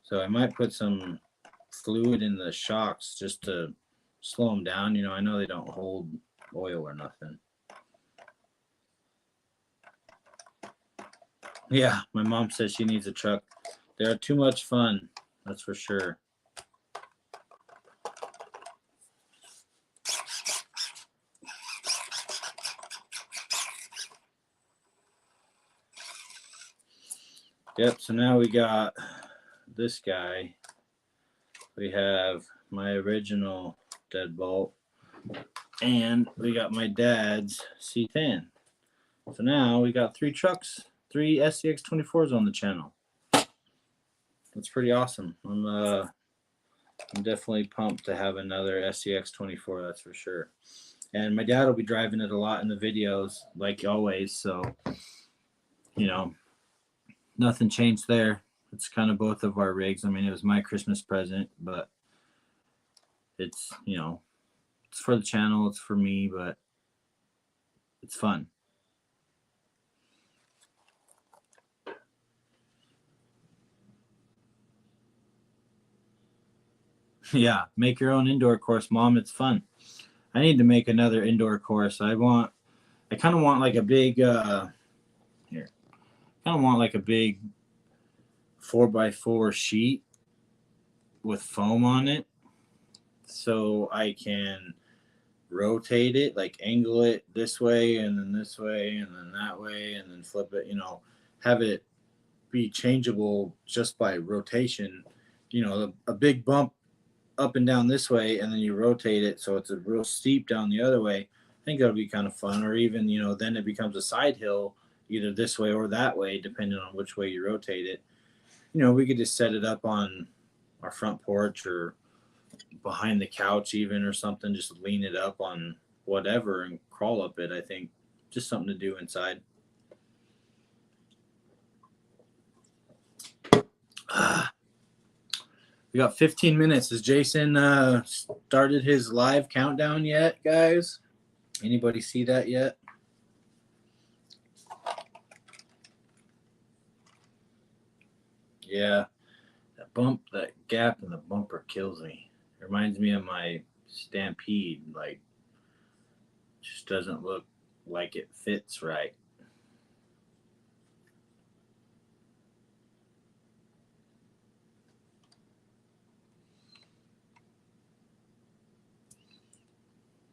So I might put some fluid in the shocks just to slow them down. I know they don't hold oil or nothing. Yeah, my mom says she needs a truck. They're too much fun, that's for sure. Yep, so now we got this guy. We have my original deadbolt, and we got my dad's C10. So now we got 3 trucks, 3 scx24s on the channel. That's pretty awesome. I'm definitely pumped to have another scx24, that's for sure. And my dad will be driving it a lot in the videos, like always. So, you know, nothing changed there. It's kind of both of our rigs. I mean, it was my Christmas present, but it's, you know, it's for the channel, it's for me, but it's fun. Yeah, make your own indoor course, Mom. It's fun. I need to make another indoor course. I kind of want like a big, here. I kind of want like a big 4x4 sheet with foam on it, so I can rotate it, like angle it this way and then this way and then that way and then flip it, you know, have it be changeable just by rotation. You know, a big bump up and down this way, and then you rotate it so it's a real steep down the other way. I think that'll be kind of fun. Or even, you know, then it becomes a side hill either this way or that way, depending on which way you rotate it. You know, we could just set it up on our front porch or behind the couch even, or something, just lean it up on whatever and crawl up it. I think just something to do inside. We got 15 minutes. Has Jason started his live countdown yet, guys? Anybody see that yet? Yeah, that gap in the bumper kills me. It reminds me of my Stampede. Like, just doesn't look like it fits right.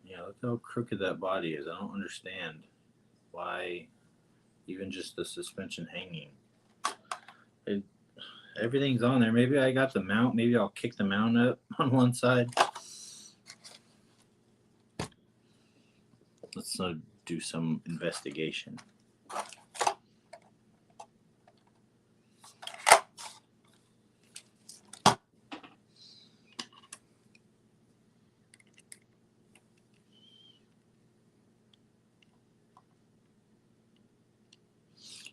Yeah, look how crooked that body is. I don't understand why even just the suspension hanging. Everything's on there. Maybe I got the mount. Maybe I'll kick the mount up on one side. Let's do some investigation.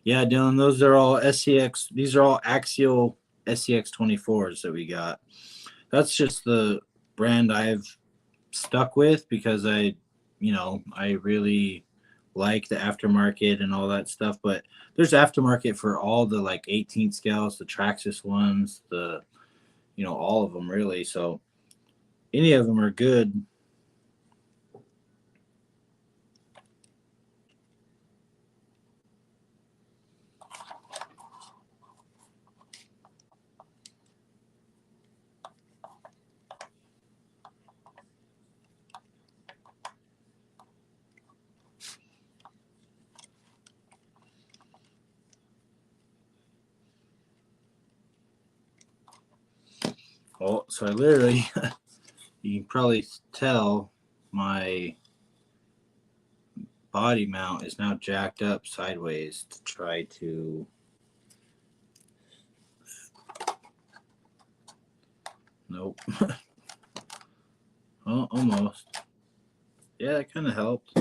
Yeah, Dylan, those are all SCX. These are all axial SCX24s that we got. That's just the brand I've stuck with because I really like the aftermarket and all that stuff. But there's aftermarket for all the like 18 scales, the Traxxas ones, all of them really. So any of them are good. Oh, so I literally, you can probably tell my body mount is now jacked up sideways to try to nope. Oh, almost. Yeah, that kind of helped.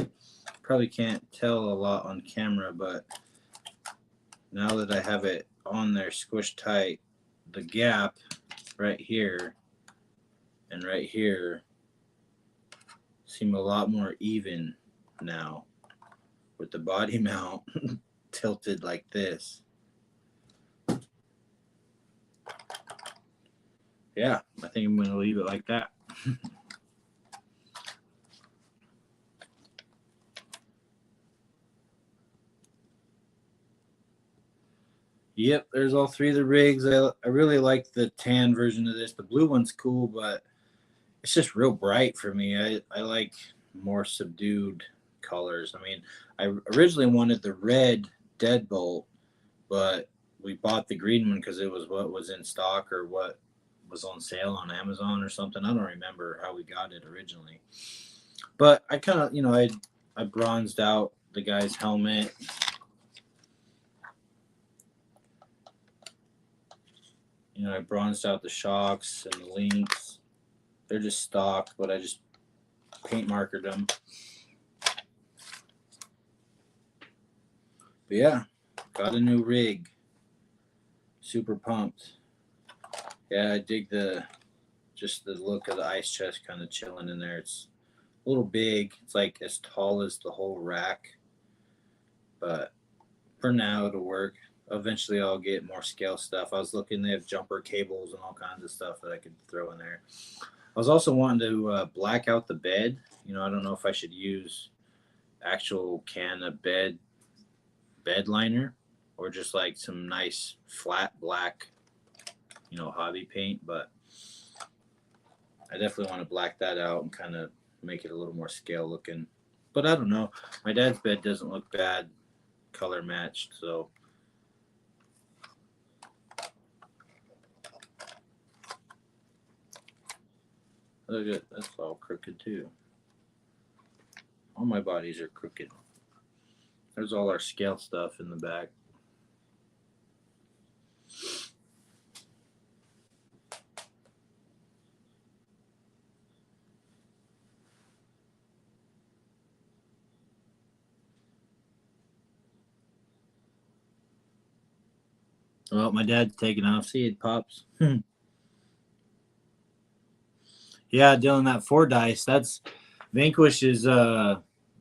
Probably can't tell a lot on camera, but now that I have it on there squished tight, the gap right here and right here seem a lot more even now with the body mount tilted like this. Yeah, I think I'm going to leave it like that. Yep, there's all three of the rigs. I really like the tan version of this. The blue one's cool, but it's just real bright for me. I like more subdued colors. I mean, I originally wanted the red deadbolt, but we bought the green one because it was what was in stock or what was on sale on Amazon or something. I don't remember how we got it originally. But I kind of, I bronzed out the guy's helmet. I bronzed out the shocks and the links. They're just stock, but I just paint markered them. But yeah, got a new rig. Super pumped. Yeah, I dig just the look of the ice chest kind of chilling in there. It's a little big. It's like as tall as the whole rack. But for now, it'll work. Eventually, I'll get more scale stuff. I was looking, they have jumper cables and all kinds of stuff that I could throw in there. I was also wanting to black out the bed. I don't know if I should use actual can of bed liner or just like some nice flat black, hobby paint. But I definitely want to black that out and kind of make it a little more scale looking. But I don't know. My dad's bed doesn't look bad color matched, so. Look at that's all crooked too. All my bodies are crooked. There's all our scale stuff in the back. Well, my dad's taking off. See it, Pops. Yeah, Dylan, that 4 dice, that's Vanquish is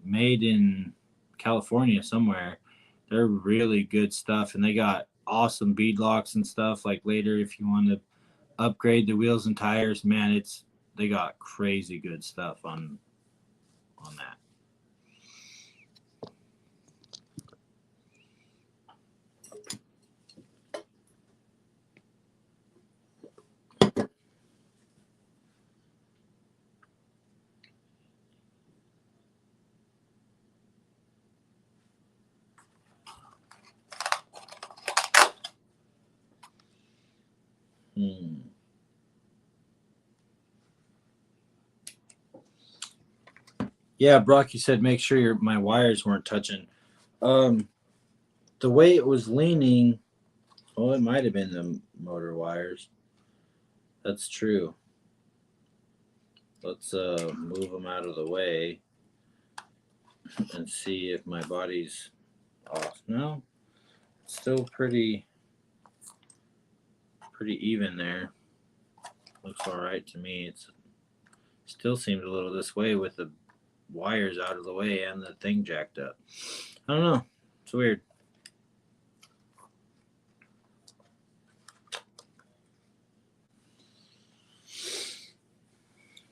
made in California somewhere. They're really good stuff, and they got awesome bead locks and stuff. Like later, if you want to upgrade the wheels and tires, man, they got crazy good stuff on that. Yeah, Brock, you said make sure my wires weren't touching. The way it was leaning, it might have been the motor wires. That's true. Let's move them out of the way and see if my body's off. No, it's still pretty even there. Looks all right to me. It still seems a little this way with the wires out of the way and the thing jacked up. I don't know. It's weird.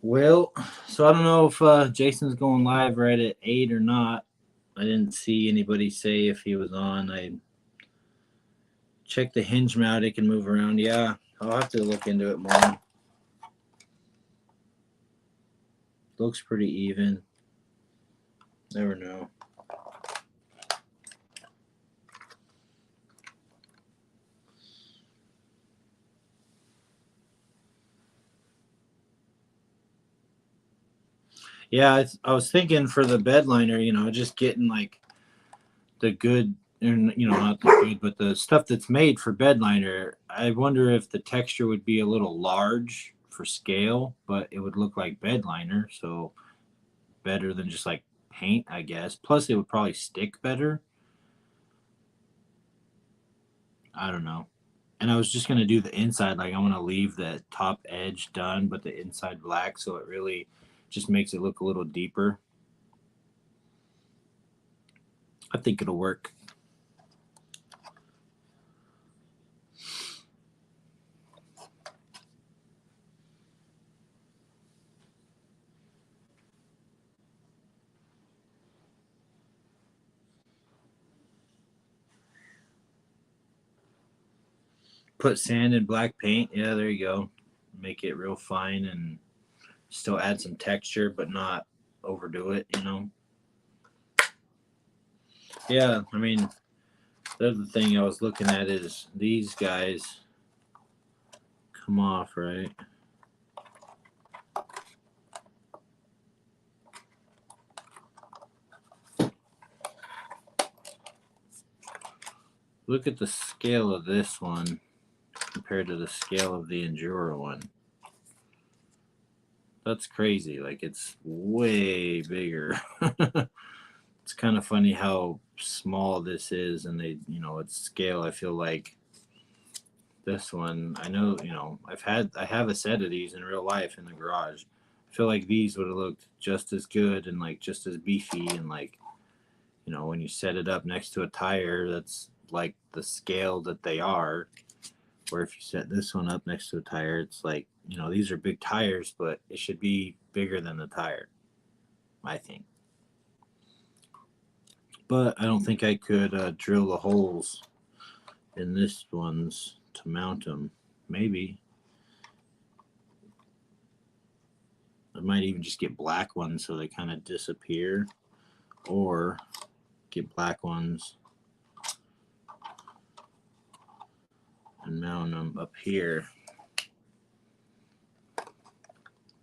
Well, so I don't know if Jason's going live right at 8 or not. I didn't see anybody say if he was on. I checked the hinge mount. It can move around. Yeah, I'll have to look into it more. Looks pretty even. Never know. Yeah, I was thinking for the bed liner, just getting like the good, not the good, but the stuff that's made for bed liner. I wonder if the texture would be a little large for scale, but it would look like bed liner, so better than just like paint, I guess. Plus, it would probably stick better. I don't know. And I was just gonna do the inside, like I'm gonna leave the top edge done, but the inside black, so it really just makes it look a little deeper. I think it'll work. put sand and black paint. Yeah, there you go. Make it real fine and still add some texture, but not overdo it, you know? Yeah, I mean, the other thing I was looking at is these guys come off, right? Look at the scale of this one compared to the scale of the Enduro one. That's crazy. Like, it's way bigger. It's kind of funny how small this is, and they, you know, its scale. I feel like this one, I know, you know, I have a set of these in real life in the garage. I feel like these would have looked just as good and like just as beefy, and like, you know, when you set it up next to a tire that's like the scale that they are, where if you set this one up next to a tire, it's like, you know, these are big tires, but it should be bigger than the tire, I think. But I don't think I could drill the holes in this one's to mount them. Maybe. I might even just get black ones so they kind of disappear, or get black ones and mount them up here.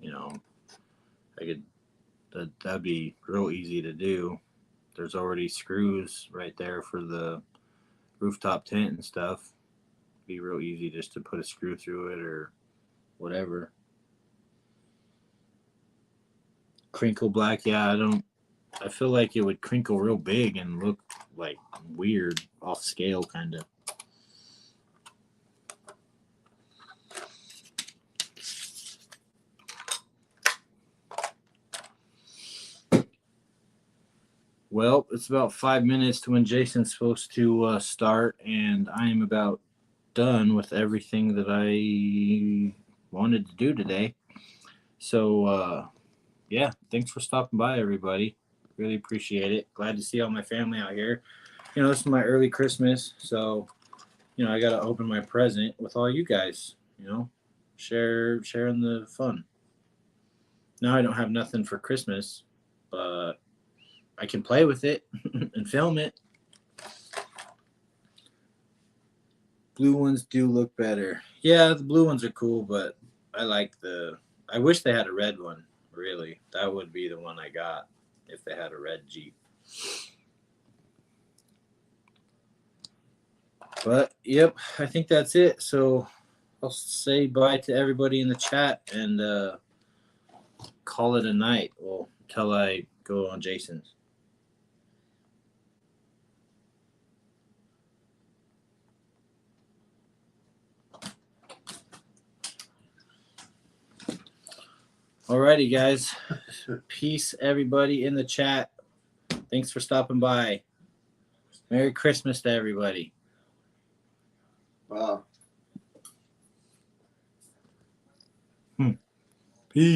You know, I could, that'd be real easy to do. There's already screws right there for the rooftop tent and stuff. Be real easy just to put a screw through it or whatever. Crinkle black, yeah, I feel like it would crinkle real big and look like weird, off scale kind of. Well, it's about 5 minutes to when Jason's supposed to start, and I am about done with everything that I wanted to do today. So, yeah, thanks for stopping by, everybody. Really appreciate it. Glad to see all my family out here. You know, this is my early Christmas, so, you know, I got to open my present with all you guys, you know, sharing the fun. Now I don't have nothing for Christmas, but I can play with it and film it. Blue ones do look better. Yeah, the blue ones are cool, but I wish they had a red one, really. That would be the one I got if they had a red Jeep. But, yep, I think that's it. So I'll say bye to everybody in the chat and call it a night. Well, until I go on Jason's. Alrighty, guys. Peace, everybody in the chat. Thanks for stopping by. Merry Christmas to everybody. Wow.